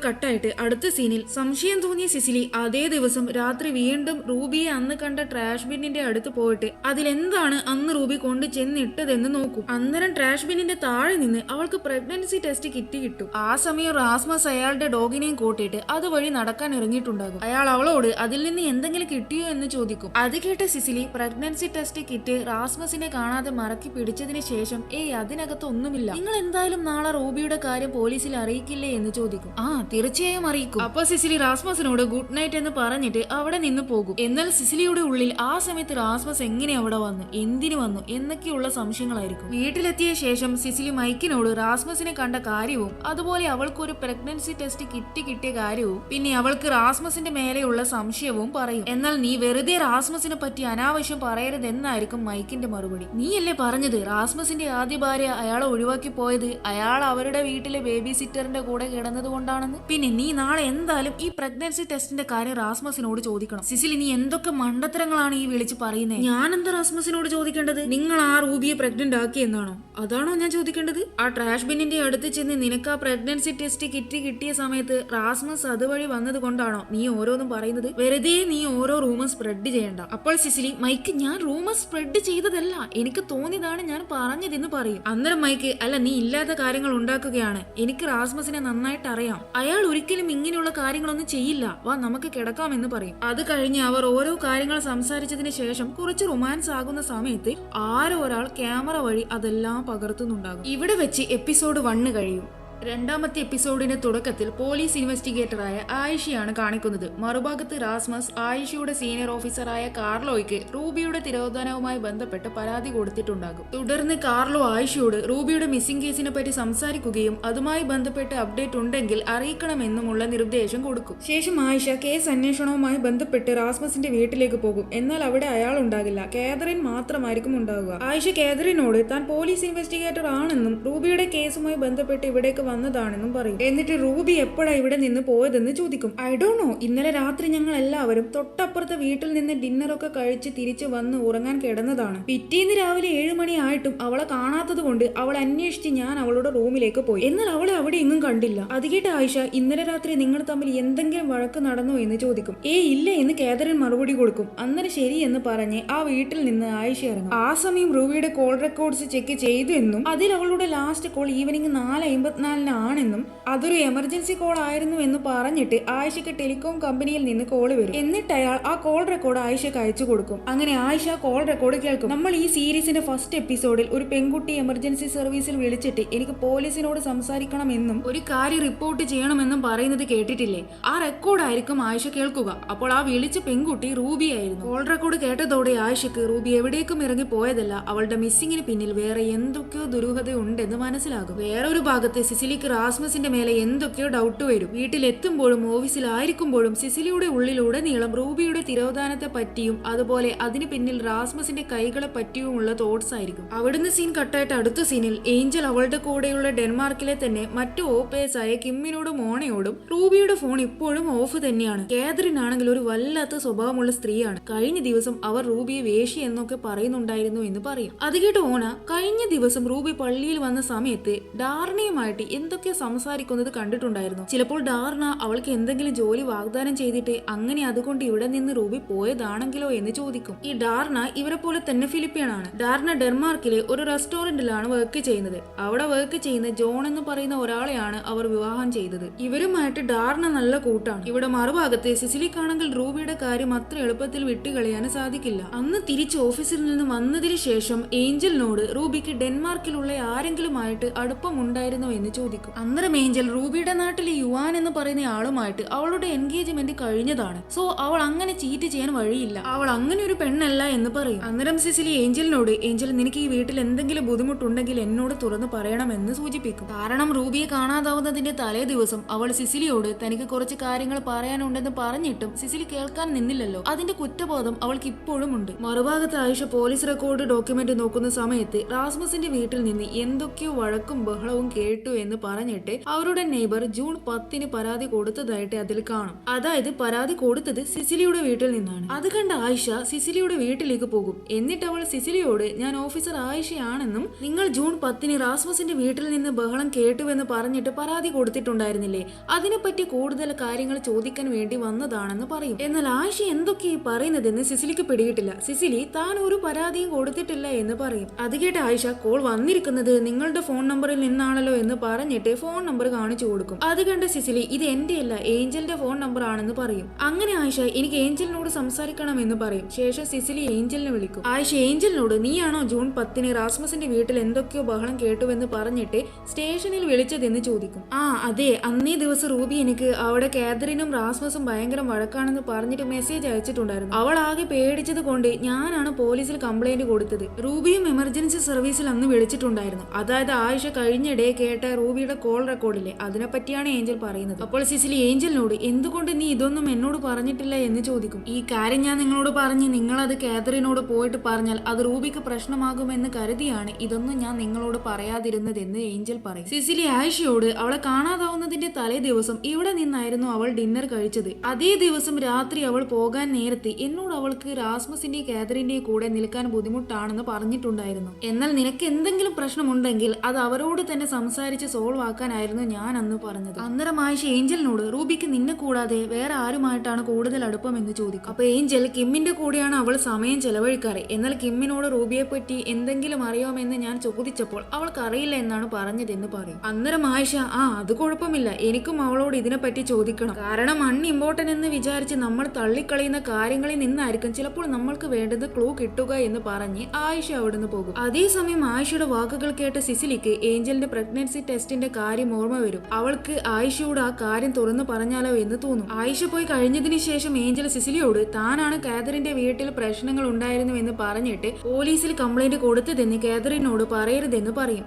കട്ടായിട്ട് അടുത്ത സീനിൽ സംശയം തോന്നിയ സിസിലി അതേ ദിവസം രാത്രി വീണ്ടും റൂബിയെ അന്ന് കണ്ട ട്രാഷ് ബിന്നിന്റെ അടുത്ത് പോയിട്ട് അതിലെന്താണ് അന്ന് റൂബി കൊണ്ട് ചെന്നിട്ടതെന്ന് നോക്കും. അന്നേരം ട്രാഷ് ബിന്നിന്റെ താഴെ നിന്ന് അവൾക്ക് പ്രഗ്നൻസി ടെസ്റ്റ് കിറ്റ് കിട്ടും. ആ സമയം റാസ്മസ് അയാളുടെ ഡോഗിനെയും കൂട്ടിയിട്ട് അതുവഴി നടക്കാൻ ഇറങ്ങിയിട്ടുണ്ടാകും. അയാൾ അവളോട് അതിൽ നിന്ന് എന്തെങ്കിലും കിട്ടിയോ എന്ന് ചോദിക്കും. അത് കേട്ട സിസിലി പ്രഗ്നൻസി ടെസ്റ്റ് കിറ്റ് റാസ്മസിനെ കാണാതെ മറക്കി പിടിച്ചതിന് ശേഷം അതിനകത്ത് ഒന്നുമില്ല, നിങ്ങൾ എന്തായാലും നാളെ റൂബിയുടെ കാര്യം പോലീസിൽ അറിയിക്കില്ലേ എന്ന് ചോദിക്കും. തീർച്ചയായും അറിയിക്കും. അപ്പൊ സിസിലി റാസ്മസിനോട് ഗുഡ് നൈറ്റ് എന്ന് പറഞ്ഞിട്ട് അവിടെ നിന്ന് പോകും. എന്നാൽ സിസിലിയുടെ ഉള്ളിൽ ആ സമയത്ത് റാസ്മസ് എങ്ങനെ അവിടെ വന്നു, എന്തിനു വന്നു എന്നൊക്കെയുള്ള സംശയങ്ങളായിരിക്കും. വീട്ടിലെത്തിയ ശേഷം സിസിലി മൈക്കിനോട് റാസ്മസിനെ കണ്ട കാര്യവും അതുപോലെ അവൾക്ക് ഒരു പ്രഗ്നൻസി ടെസ്റ്റ് കിറ്റ് കിട്ടിയ കാര്യവും പിന്നെ അവൾക്ക് റാസ്മസിന്റെ മേലെയുള്ള സംശയവും പറയും. എന്നാൽ നീ വെറുതെ റാസ്മസിനെ പറ്റി അനാവശ്യം പറയരുതെന്നായിരിക്കും മൈക്കിന്റെ മറുപടി. നീയല്ലേ പറഞ്ഞത് റാസ്മസിന്റെ ആദ്യ ഭാര്യ അയാളെ ഒഴിവാക്കി പോയത് അയാൾ അവരുടെ വീട്ടിലെ ബേബി സിറ്ററിന്റെ കൂടെ കിടന്നത് കൊണ്ടാണെന്ന്. പിന്നെ നീ നാളെ എന്തായാലും ഈ പ്രഗ്നൻസി ടെസ്റ്റിന്റെ കാര്യം റാസ്മസിനോട് ചോദിക്കണം. സിസിലി നീ എന്തൊക്കെ മണ്ടത്തരങ്ങളാണ് ഈ വിളിച്ച് പറയുന്നത്? ഞാൻ എന്താ റാസ്മസിനോട് ചോദിക്കേണ്ടത്? നിങ്ങൾ ആ റൂബിയെ പ്രഗ്നന്റ് ആക്കി എന്നാണോ? അതാണോ ഞാൻ ചോദിക്കേണ്ടത്? ആ ട്രാഷ് ബിന്നിന്റെ അടുത്ത് ചെന്ന് നിനക്ക് ആ പ്രഗ്നൻസി ടെസ്റ്റ് കിറ്റ് കിട്ടിയ സമയത്ത് റാസ്മസ് അതുവഴി വന്നത് കൊണ്ടാണോ നീ ഓരോന്നും പറയുന്നത്? വെറുതെ നീ ഓരോ റൂമർ സ്പ്രെഡ് ചെയ്യണ്ട. അപ്പോൾ സിസിലി മൈക്ക് ഞാൻ റൂമർ സ്പ്രെഡ് ചെയ്തതല്ല, എനിക്ക് തോന്നിയതാണ് ഞാൻ പറഞ്ഞതെന്ന് പറയും. അന്നേരം മൈക്ക് അല്ല നീ ഇല്ലാത്ത കാര്യങ്ങൾ ഉണ്ടാക്കുകയാണ്, എനിക്ക് റാസ്മസിനെ നന്നായിട്ട് അറിയാം, അയാൾ ഒരിക്കലും ഇങ്ങനെയുള്ള കാര്യങ്ങളൊന്നും ചെയ്യില്ല, വാ നമുക്ക് കിടക്കാമെന്ന് പറയും. അത് കഴിഞ്ഞ് അവർ ഓരോ കാര്യങ്ങൾ സംസാരിച്ചതിന് ശേഷം കുറച്ച് റൊമാൻസ് ആകുന്ന സമയത്ത് ആരോ ഒരാൾ ക്യാമറ വഴി അതെല്ലാം പകർത്തുന്നുണ്ടാകും. ഇവിടെ വെച്ച് എപ്പിസോഡ് 1 കഴിയും. രണ്ടാമത്തെ എപ്പിസോഡിന്റെ തുടക്കത്തിൽ പോലീസ് ഇൻവെസ്റ്റിഗേറ്ററായ ആയിഷയാണ് കാണിക്കുന്നത്. മറുഭാഗത്ത് റാസ്മസ് ആയിഷയുടെ സീനിയർ ഓഫീസറായ കാർലോയ്ക്ക് റൂബിയുടെ തിരോധാനവുമായി ബന്ധപ്പെട്ട് പരാതി കൊടുത്തിട്ടുണ്ടാകും. തുടർന്ന് കാർലോ ആയിഷയോട് റൂബിയുടെ മിസ്സിംഗ് കേസിനെ പറ്റി സംസാരിക്കുകയും അതുമായി ബന്ധപ്പെട്ട് അപ്ഡേറ്റ് ഉണ്ടെങ്കിൽ അറിയിക്കണമെന്നുമുള്ള നിർദ്ദേശം കൊടുക്കും. ശേഷം ആയിഷ കേസ് അന്വേഷണവുമായി ബന്ധപ്പെട്ട് റാസ്മസിന്റെ വീട്ടിലേക്ക് പോകും. എന്നാൽ അവിടെ അയാൾ ഉണ്ടാകില്ല, കാതറിൻ മാത്രമായിരിക്കും ഉണ്ടാവുക. ആയിഷ കാതറിനോട് താൻ പോലീസ് ഇൻവെസ്റ്റിഗേറ്റർ ആണെന്നും റൂബിയുടെ കേസുമായി ബന്ധപ്പെട്ട് ഇവിടേക്ക് വന്നതാണെന്നും പറയും. എന്നിട്ട് റൂബി എപ്പോഴാ ഇവിടെ നിന്ന് പോയതെന്ന് ചോദിക്കും. ഐ ഡോണ്ട് നോ, ഇന്നലെ രാത്രി ഞങ്ങൾ എല്ലാവരും തൊട്ടപ്പുറത്തെ വീട്ടിൽ നിന്ന് ഡിന്നറൊക്കെ കഴിച്ച് തിരിച്ചു വന്ന് ഉറങ്ങാൻ കിടന്നതാണ്. പിറ്റേന്ന് രാവിലെ 7 മണി ആയിട്ടും അവളെ കാണാത്തത് കൊണ്ട് അവൾ അന്വേഷിച്ച് ഞാൻ അവളുടെ റൂമിലേക്ക് പോയി. എന്നാൽ അവളെ അവിടെ എങ്ങും കണ്ടില്ല. അത് കേട്ട ആയിഷ ഇന്നലെ രാത്രി നിങ്ങൾ തമ്മിൽ എന്തെങ്കിലും വഴക്ക് നടന്നോ എന്ന് ചോദിക്കും. ഇല്ല എന്ന് കാതറിൻ മറുപടി കൊടുക്കും. അന്നേരം ശരി എന്ന് പറഞ്ഞ് ആ വീട്ടിൽ നിന്ന് ആയിഷ ഇറങ്ങും. ആ സമയം റൂബിയുടെ കോൾ റെക്കോർഡ്സ് ചെക്ക് ചെയ്തു എന്നും അതിൽ അവളുടെ ലാസ്റ്റ് കോൾ ഈവനിങ് 4:54 ആണെന്നും അതൊരു എമർജൻസി കോൾ ആയിരുന്നു എന്ന് പറഞ്ഞിട്ട് ആയിഷയ്ക്ക് ടെലികോം കമ്പനിയിൽ നിന്ന് കോൾ വരും. എന്നിട്ട് അയാൾ ആ കോൾ റെക്കോർഡ് ആയിഷയ്ക്ക് അയച്ചു കൊടുക്കും. അങ്ങനെ ആയിഷ കോൾ റെക്കോർഡ് കേൾക്കും. നമ്മൾ ഈ സീരീസിന്റെ ഫസ്റ്റ് എപ്പിസോഡിൽ ഒരു പെൺകുട്ടി എമർജൻസി സർവീസിൽ വിളിച്ചിട്ട് എനിക്ക് പോലീസിനോട് സംസാരിക്കണമെന്നും ഒരു കാര്യം റിപ്പോർട്ട് ചെയ്യണമെന്നും പറയുന്നത് കേട്ടിട്ടില്ലേ? ആ റെക്കോർഡ് ആയിരിക്കും ആയിഷ കേൾക്കുക. അപ്പോൾ ആ വിളിച്ച പെൺകുട്ടി റൂബി ആയിരുന്നു. കോൾ റെക്കോർഡ് കേട്ടതോടെ ആയിഷയ്ക്ക് റൂബി എവിടേക്കും ഇറങ്ങി പോയതല്ല, അവളുടെ മിസ്സിങ്ങിന് പിന്നിൽ വേറെ എന്തൊക്കെയോ ദുരൂഹത ഉണ്ടെന്ന് മനസ്സിലാകും. വേറൊരു ഭാഗത്ത് സിസിലിക്ക് റാസ്മസിന്റെ മേലെ എന്തൊക്കെയോ ഡൗട്ട് വരും. വീട്ടിലെത്തുമ്പോഴും ഓഫീസിലായിരിക്കുമ്പോഴും സിസിലിയുടെ ഉള്ളിലുടനീളം റൂബിയുടെ തിരോധാനത്തെ പറ്റിയും അതുപോലെ അതിന് പിന്നിൽ റാസ്മസിന്റെ കൈകളെ പറ്റിയുമുള്ള തോട്ട്സ് ആയിരിക്കും. അവിടുന്ന് സീൻ കട്ടായിട്ട് അടുത്ത സീനിൽ ഏഞ്ചൽ അവളുടെ കൂടെയുള്ള ഡെൻമാർക്കിലെ തന്നെ മറ്റു ഓപ്പേഴ്സായ കിമ്മിനോടും മോണയോടും റൂബിയുടെ ഫോൺ ഇപ്പോഴും ഓഫ് തന്നെയാണ്. കാതറിൻ ആണെങ്കിൽ ഒരു വല്ലാത്ത സ്വഭാവമുള്ള സ്ത്രീയാണ്. കഴിഞ്ഞ ദിവസം അവർ റൂബിയെ വേശി എന്നൊക്കെ പറയുന്നുണ്ടായിരുന്നു എന്ന് പറയും. അത് കേട്ട് ഓണ കഴിഞ്ഞ ദിവസം റൂബി പള്ളിയിൽ വന്ന സമയത്ത് ഡാർണയുമായിട്ട് എന്തൊക്കെ സംസാരിക്കുന്നത് കണ്ടിട്ടുണ്ടായിരുന്നു. ചിലപ്പോൾ ഡാർണ അവൾക്ക് എന്തെങ്കിലും ജോലി വാഗ്ദാനം ചെയ്തിട്ട് അങ്ങനെ അതുകൊണ്ട് ഇവിടെ നിന്ന് റൂബി പോയതാണെങ്കിലോ എന്ന് ചോദിക്കും. ഈ ഡാർണ ഇവരെ പോലെ തന്നെ ഫിലിപ്പിയനാണ്. ഡാർണ ഡെൻമാർക്കിലെ ഒരു റെസ്റ്റോറന്റിലാണ് വർക്ക് ചെയ്യുന്നത്. അവിടെ വർക്ക് ചെയ്യുന്ന ജോൺ എന്ന് പറയുന്ന ഒരാളെയാണ് അവർ വിവാഹം ചെയ്തത്. ഇവരുമായിട്ട് ഡാർണ നല്ല കൂട്ടാണ്. ഇവിടെ മറുഭാഗത്ത് സിസിലിക്കാണെങ്കിൽ റൂബിയുടെ കാര്യം അത്ര എളുപ്പത്തിൽ വിട്ടുകളയാൻ സാധിക്കില്ല. അന്ന് തിരിച്ച് ഓഫീസിൽ നിന്ന് വന്നതിന് ശേഷം ഏഞ്ചലിനോട് റൂബിക്ക് ഡെൻമാർക്കിലുള്ള ആരെങ്കിലുമായിട്ട് അടുപ്പമുണ്ടായിരുന്നോ എന്ന് ചോദിക്കും. ചോദിക്കും. അന്നേരം ഏഞ്ചൽ റൂബിയുടെ നാട്ടിലെ യുവാൻ എന്ന് പറയുന്ന ആളുമായിട്ട് അവളുടെ എൻഗേജ്മെന്റ് കഴിഞ്ഞതാണ്. സോ അവൾ അങ്ങനെ ചീറ്റ് ചെയ്യാൻ വഴിയില്ല, അവൾ അങ്ങനെ ഒരു പെണ്ണല്ല എന്ന് പറയും. അന്നേരം സിസിലി ഏഞ്ചലിനോട് ഏഞ്ചൽ നിനക്ക് ഈ വീട്ടിൽ എന്തെങ്കിലും ബുദ്ധിമുട്ടുണ്ടെങ്കിൽ എന്നോട് തുറന്നു പറയണമെന്ന് സൂചിപ്പിക്കും. കാരണം റൂബിയെ കാണാതാവുന്നതിന്റെ തലേ ദിവസം അവൾ സിസിലിയോട് തനിക്ക് കുറച്ച് കാര്യങ്ങൾ പറയാനുണ്ടെന്ന് പറഞ്ഞിട്ടും സിസിലി കേൾക്കാൻ നിന്നില്ലല്ലോ. അതിന്റെ കുറ്റബോധം അവൾക്ക് ഇപ്പോഴും ഉണ്ട്. മറുഭാഗത്ത് ആയിഷ പോലീസ് റെക്കോർഡ് ഡോക്യുമെന്റ് നോക്കുന്ന സമയത്ത് റാസ്മസിന്റെ വീട്ടിൽ നിന്ന് എന്തൊക്കെയോ വഴക്കും ബഹളവും കേട്ടു എന്ന് പറഞ്ഞിട്ട് അവരുടെ നെയ്ബർ ജൂൺ 10 പരാതി കൊടുത്തതായിട്ട് അതിൽ കാണും. അതായത് പരാതി കൊടുത്തത് സിസിലിയുടെ വീട്ടിൽ നിന്നാണ്. അത് കണ്ട ആയിഷ സിസിലിയുടെ വീട്ടിലേക്ക് പോകും. എന്നിട്ട് അവൾ സിസിലിയോട് ഞാൻ ഓഫീസർ ആയിഷയാണെന്നും നിങ്ങൾ ജൂൺ 10 റാസ്മസിന്റെ വീട്ടിൽ നിന്ന് ബഹളം കേട്ടുവെന്ന് പറഞ്ഞിട്ട് പരാതി കൊടുത്തിട്ടുണ്ടായിരുന്നില്ലേ, അതിനെപ്പറ്റി കൂടുതൽ കാര്യങ്ങൾ ചോദിക്കാൻ വേണ്ടി വന്നതാണെന്ന് പറയും. എന്നാൽ ആയിഷ എന്തൊക്കെയാ പറയുന്നതെന്ന് സിസിലിക്ക് പിടികിട്ടില്ല. സിസിലി താൻ ഒരു പരാതിയും കൊടുത്തിട്ടില്ല എന്ന് പറയും. അത് കേട്ട് ആയിഷ കോൾ വന്നിരിക്കുന്നത് നിങ്ങളുടെ ഫോൺ നമ്പറിൽ നിന്നാണല്ലോ എന്ന് പറഞ്ഞിട്ട് ഫോൺ നമ്പർ കാണിച്ചു കൊടുക്കും. അത് കണ്ട സിസിലി ഇത് എന്റെ അല്ല ഏഞ്ചലിന്റെ ഫോൺ നമ്പർ ആണെന്ന് പറയും. അങ്ങനെ ആയിഷ എനിക്ക് ഏഞ്ചലിനോട് സംസാരിക്കണം എന്ന് പറയും. ശേഷം സിസിലി ഏഞ്ചലിനെ വിളിക്കും. ആയിഷ ഏഞ്ചലിനോട് നീയാണോ ജൂൺ 10 റാസ്മസിന്റെ വീട്ടിൽ എന്തൊക്കെയോ ബഹളം കേട്ടുവെന്ന് പറഞ്ഞിട്ട് സ്റ്റേഷനിൽ വിളിച്ചതെന്ന് ചോദിക്കും. ആ അതെ, അന്നേ ദിവസം റൂബി എനിക്ക് അവിടെ കാതറിനും റാസ്മസും ഭയങ്കര വഴക്കാണെന്ന് പറഞ്ഞിട്ട് മെസ്സേജ് അയച്ചിട്ടുണ്ടായിരുന്നു. അവൾ ആകെ പേടിച്ചത് കൊണ്ട് ഞാനാണ് പോലീസിൽ കംപ്ലൈന്റ് കൊടുത്തത്. റൂബിയും എമർജൻസി സർവീസിൽ അന്ന് വിളിച്ചിട്ടുണ്ടായിരുന്നു. അതായത് ആയിഷ കഴിഞ്ഞിടെ കേട്ട റൂബിയുടെ കോൾ റെക്കോർഡില്ലേ, അതിനെപ്പറ്റിയാണ് ഏഞ്ചൽ പറയുന്നത്. അപ്പോൾ സിസിലി ഏഞ്ചലിനോട് എന്തുകൊണ്ട് നീ ഇതൊന്നും എന്നോട് പറഞ്ഞിട്ടില്ല എന്ന് ചോദിക്കും. ഈ കാര്യം ഞാൻ നിങ്ങളോട് പറഞ്ഞ് നിങ്ങൾ അത് കാതറിനോട് പോയിട്ട് പറഞ്ഞാൽ അത് റൂബിക്ക് പ്രശ്നമാകുമെന്ന് കരുതിയാണ് ഇതൊന്നും ഞാൻ നിങ്ങളോട് പറയാതിരുന്നതെന്ന് ഏഞ്ചൽ പറയും. സിസിലി ആയിഷയോട് അവളെ കാണാതാവുന്നതിന്റെ തലേ ദിവസം ഇവിടെ നിന്നായിരുന്നു അവൾ ഡിന്നർ കഴിച്ചത്. അതേ ദിവസം രാത്രി അവൾ പോകാൻ നേരത്തെ എന്നോട് അവൾക്ക് റാസ്മസിന്റെ കാതറിന്റെ കൂടെ നിൽക്കാൻ ബുദ്ധിമുട്ടാണെന്ന് പറഞ്ഞിട്ടുണ്ടായിരുന്നു. എന്നാൽ നിനക്ക് എന്തെങ്കിലും പ്രശ്നമുണ്ടെങ്കിൽ അത് അവരോട് തന്നെ സംസാരിച്ച് സോൾവ് ആക്കാനായിരുന്നു ഞാൻ അന്ന് പറഞ്ഞത്. അന്നേരം ആയിഷ ഏഞ്ചലിനോട് റൂബിക്ക് നിന്നെ കൂടാതെ വേറെ ആരുമായിട്ടാണ് കൂടുതൽ അടുപ്പം എന്ന് ചോദിക്കും. അപ്പൊ ഏഞ്ചൽ കിമ്മിന്റെ കൂടെയാണ് അവൾ സമയം ചെലവഴിക്കാറ്. എന്നാൽ കിമ്മിനോട് റൂബിയെ പറ്റി എന്തെങ്കിലും അറിയാമെന്ന് ഞാൻ ചോദിച്ചപ്പോൾ അവൾക്ക് അറിയില്ല എന്നാണ് പറഞ്ഞതെന്ന് പറയും. അന്നേരം ആയിഷ അത് കുഴപ്പമില്ല, എനിക്കും അവളോട് ഇതിനെപ്പറ്റി ചോദിക്കണം. കാരണം അൺഇമ്പോർട്ടന്റ് എന്ന് വിചാരിച്ച് നമ്മൾ തള്ളിക്കളയുന്ന കാര്യങ്ങളിൽ നിന്നായിരിക്കും ചിലപ്പോൾ നമ്മൾക്ക് വേണ്ടത് ക്ലൂ കിട്ടുക എന്ന് പറഞ്ഞ് ആയിഷ അവിടുന്ന് പോകും. അതേസമയം ആയിഷയുടെ വാക്കുകൾ കേട്ട സിസിലിക്ക് ഏഞ്ചലിന്റെ പ്രഗ്നൻസി ടെസ്റ്റിന്റെ കാര്യം ഓർമ്മ വരും. അവൾക്ക് ആയിഷയോട് ആ കാര്യം തുറന്നു പറഞ്ഞാലോ എന്ന് തോന്നും. ആയിഷ പോയി കഴിഞ്ഞതിന് ശേഷം ഏഞ്ചൽ സിസിലിയോട് താനാണ് കാതറിന്റെ വീട്ടിൽ പ്രശ്നങ്ങൾ ഉണ്ടായിരുന്നു എന്ന് പറഞ്ഞിട്ട് പോലീസിൽ കംപ്ലൈന്റ് കൊടുത്തതെന്ന് കാതറിനോട് പറയരുതെന്ന് പറയും.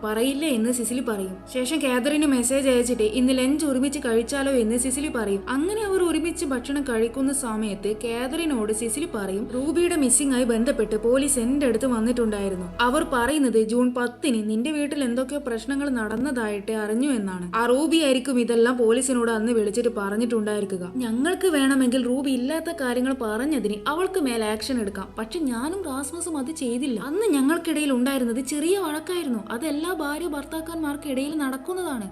പറയില്ല എന്ന് സിസിലി പറയും. ശേഷം കാതറിന് മെസ്സേജ് അയച്ചിട്ട് ഇന്ന് ലഞ്ച് ഒരുമിച്ച് കഴിച്ചാലോ എന്ന് സിസിലി പറയും. അങ്ങനെ അവർ ഒരുമിച്ച് ഭക്ഷണം കഴിക്കുന്ന സമയത്ത് കാതറിനോട് സിസിലി പറയും റൂബിയുടെ മിസ്സിംഗ് ആയി ബന്ധപ്പെട്ട് പോലീസ് എന്റെ അടുത്ത് വന്നിട്ടുണ്ടായിരുന്നു. അവർ പറയുന്നത് ജൂൺ 10 നിന്റെ വീട്ടിൽ എന്തൊക്കെയോ പ്രശ്നങ്ങൾ നടന്നതായിട്ട് അറിഞ്ഞു എന്നാണ്. ആ റൂബി ആയിരിക്കും ഇതെല്ലാം പോലീസിനോട് അന്ന് വിളിച്ചിട്ട് പറഞ്ഞിട്ടുണ്ടായിരിക്കുക. ഞങ്ങൾക്ക് വേണമെങ്കിൽ റൂബി ഇല്ലാത്ത കാര്യങ്ങൾ പറഞ്ഞതിന് അവൾക്ക് മേൽ ആക്ഷൻ എടുക്കാം. പക്ഷെ ഞാനും റാസ്മസും അത് ചെയ്തില്ല. അന്ന് ഞങ്ങൾക്കിടയിൽ ഉണ്ടായിരുന്നത് ചെറിയ വഴക്കായിരുന്നു. അതെല്ലാ ഭാര്യ ഭർത്താക്കന്മാർക്കിടയിൽ നടക്കുന്നതാണ്.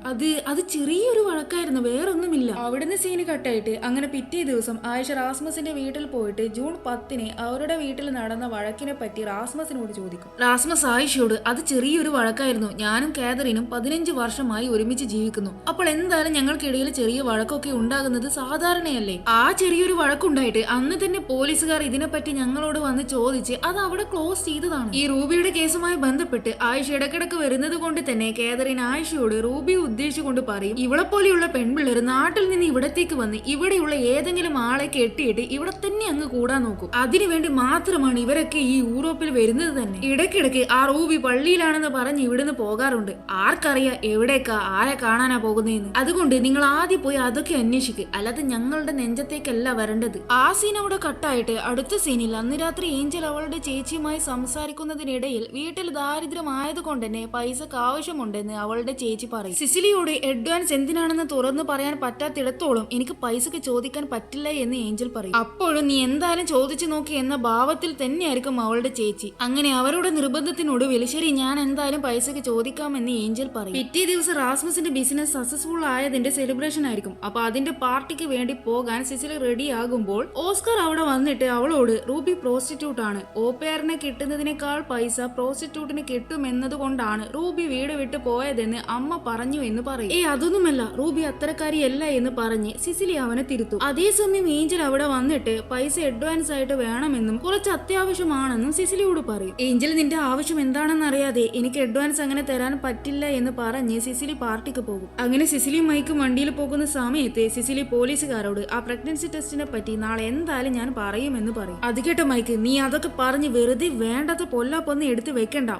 അത് ചെറിയൊരു വഴക്കായിരുന്നു, വേറൊന്നുമില്ല. അവിടുന്ന് സീന് കട്ടായിട്ട് അങ്ങനെ പിറ്റേ ദിവസം ആയിഷ റാസ്മസിന്റെ വീട്ടിൽ പോയിട്ട് ജൂൺ 10 അവരുടെ വീട്ടിൽ നടന്ന വഴക്കിനെ പറ്റി റാസ്മസിനോട് ചോദിക്കും. റാസ്മസ് ആയിഷയോട് അത് ചെറിയൊരു വഴക്കായിരുന്നു, ഞാനും കാതറിനും 15 വർഷമായി ഒരുമിച്ച് ജീവിക്കുന്നു. അപ്പോൾ എന്തായാലും ഞങ്ങൾക്കിടയിൽ ചെറിയ വഴക്കൊക്കെ ഉണ്ടാകുന്നത് സാധാരണയല്ലേ. ആ ചെറിയൊരു വഴക്കുണ്ടായിട്ട് അന്ന് തന്നെ പോലീസുകാർ ഇതിനെപ്പറ്റി ഞങ്ങളോട് വന്ന് ചോദിച്ച് അത് അവിടെ ക്ലോസ് ചെയ്തതാണ്. ഈ റൂബിയുടെ കേസുമായി ബന്ധപ്പെട്ട് ആയിഷ ഇടക്കിടക്ക് വരുന്നത് കൊണ്ട് തന്നെ കാതറിൻ ആയിഷയോട് റൂബിയെ ഉദ്ദേശിച്ചുകൊണ്ട് പറയും ഇവളെ പോലെയുള്ള പെൺപിള്ളേർ നാട്ടിൽ നിന്ന് ഇവിടത്തേക്ക് വന്ന് ഇവിടെയുള്ള ഏതെങ്കിലും ആളെ കെട്ടിയിട്ട് ഇവിടെ തന്നെ അങ്ങ് കൂടാൻ നോക്കും. അതിനുവേണ്ടി മാത്രമാണ് ഇവരൊക്കെ ഈ യൂറോപ്പിൽ വരുന്നത് തന്നെ. ഇടയ്ക്കിടയ്ക്ക് ആ റൂബി പള്ളിയിലാണെന്ന് പറഞ്ഞ് ഇവിടുന്ന് പോകാറുണ്ട്. ആർക്കറിയാം എവിടേക്കാ ആരെ കാണാനാ പോകുന്നതെന്ന്. അതുകൊണ്ട് നിങ്ങൾ ആദ്യം പോയി അതൊക്കെ അന്വേഷിക്കുക, അല്ലാതെ ഞങ്ങളുടെ നെഞ്ചത്തേക്കല്ല വരേണ്ടത്. ആ സീൻ അവിടെ കട്ടായിട്ട് അടുത്ത സീനിൽ അന്ന് രാത്രി ഏഞ്ചൽ അവളുടെ ചേച്ചിയുമായി സംസാരിക്കുന്നതിനിടയിൽ വീട്ടിൽ ദാരിദ്ര്യമായത് കൊണ്ട് തന്നെ പൈസക്ക് ആവശ്യമുണ്ടെന്ന് അവളുടെ ചേച്ചി പറയും. സിസിലിയോട് അഡ്വാൻസ് എന്തിനാണെന്ന് തുറന്നു പറയാൻ പറ്റാത്തിടത്തോളം എനിക്ക് പൈസക്ക് ചോദിക്കാൻ പറ്റില്ല എന്ന് ഏഞ്ചൽ പറയും. അപ്പോഴും നീ എന്തായാലും ചോദിച്ചു നോക്കി എന്ന ഭാവത്തിൽ തന്നെയായിരിക്കും അവളുടെ ചേച്ചി. അങ്ങനെ അവരുടെ നിർബന്ധത്തിനൊടുവിൽ ശരി ഞാൻ എന്തായാലും പൈസക്ക് ചോദിക്കാമെന്ന് ഏഞ്ചൽ പറയും. പിറ്റേ ദിവസം റാസ്മസിന്റെ ബിസിനസ് സക്സസ്ഫുൾ ആയതിന്റെ സെലിബ്രേഷൻ ആയിരിക്കും. അപ്പൊ അതിന്റെ പാർട്ടിക്ക് വേണ്ടി പോകാൻ സിസിലി റെഡി ആകുമ്പോൾ ഓസ്കർ അവിടെ വന്നിട്ട് അവളോട് റൂബി പ്രോസ്റ്റിറ്റ്യൂട്ട് ആണ്, ഓപ്പേറിനെ കിട്ടുന്നതിനേക്കാൾ പൈസ പ്രോസ്റ്റിറ്റ്യൂട്ടിന് കിട്ടുമെന്നത് കൊണ്ടാണ് റൂബി വീട് വിട്ട് പോയതെന്ന് അമ്മ പറഞ്ഞു എന്ന് പറയും. അതൊന്നുമല്ല, റൂബി അത്തരക്കാരിയല്ല എന്ന് പറഞ്ഞ് സിസിലി അവനെ തിരുത്തും. അതേസമയം ഏഞ്ചൽ അവിടെ വന്നിട്ട് പൈസ അഡ്വാൻസ് ആയിട്ട് വേണമെന്നും കുറച്ച് അത്യാവശ്യമാണെന്നും സിസിലിയോട് പറയും. ഏഞ്ചൽ നിന്റെ ആവശ്യം എന്താണെന്ന് അറിയാതെ എനിക്ക് അഡ്വാൻസ് അങ്ങനെ തരാൻ പറ്റില്ല എന്ന് പറഞ്ഞ് സിസിലി പാർട്ടിക്ക് പോകും. അങ്ങനെ സിസിലിയും മൈക്കും വണ്ടിയിൽ പോകുന്ന സമയത്ത് സിസിലി പോലീസുകാരോട് ആ പ്രഗ്നൻസി ടെസ്റ്റിനെ പറ്റി നാളെ എന്തായാലും ഞാൻ പറയുമെന്ന് പറയും. അത് കേട്ട മൈക്ക്, നീ അതൊക്കെ പറഞ്ഞ് വെറുതെ വേണ്ടാത്ത പൊല്ലാപ്പൊന്നും എടുത്ത് വെക്കണ്ട,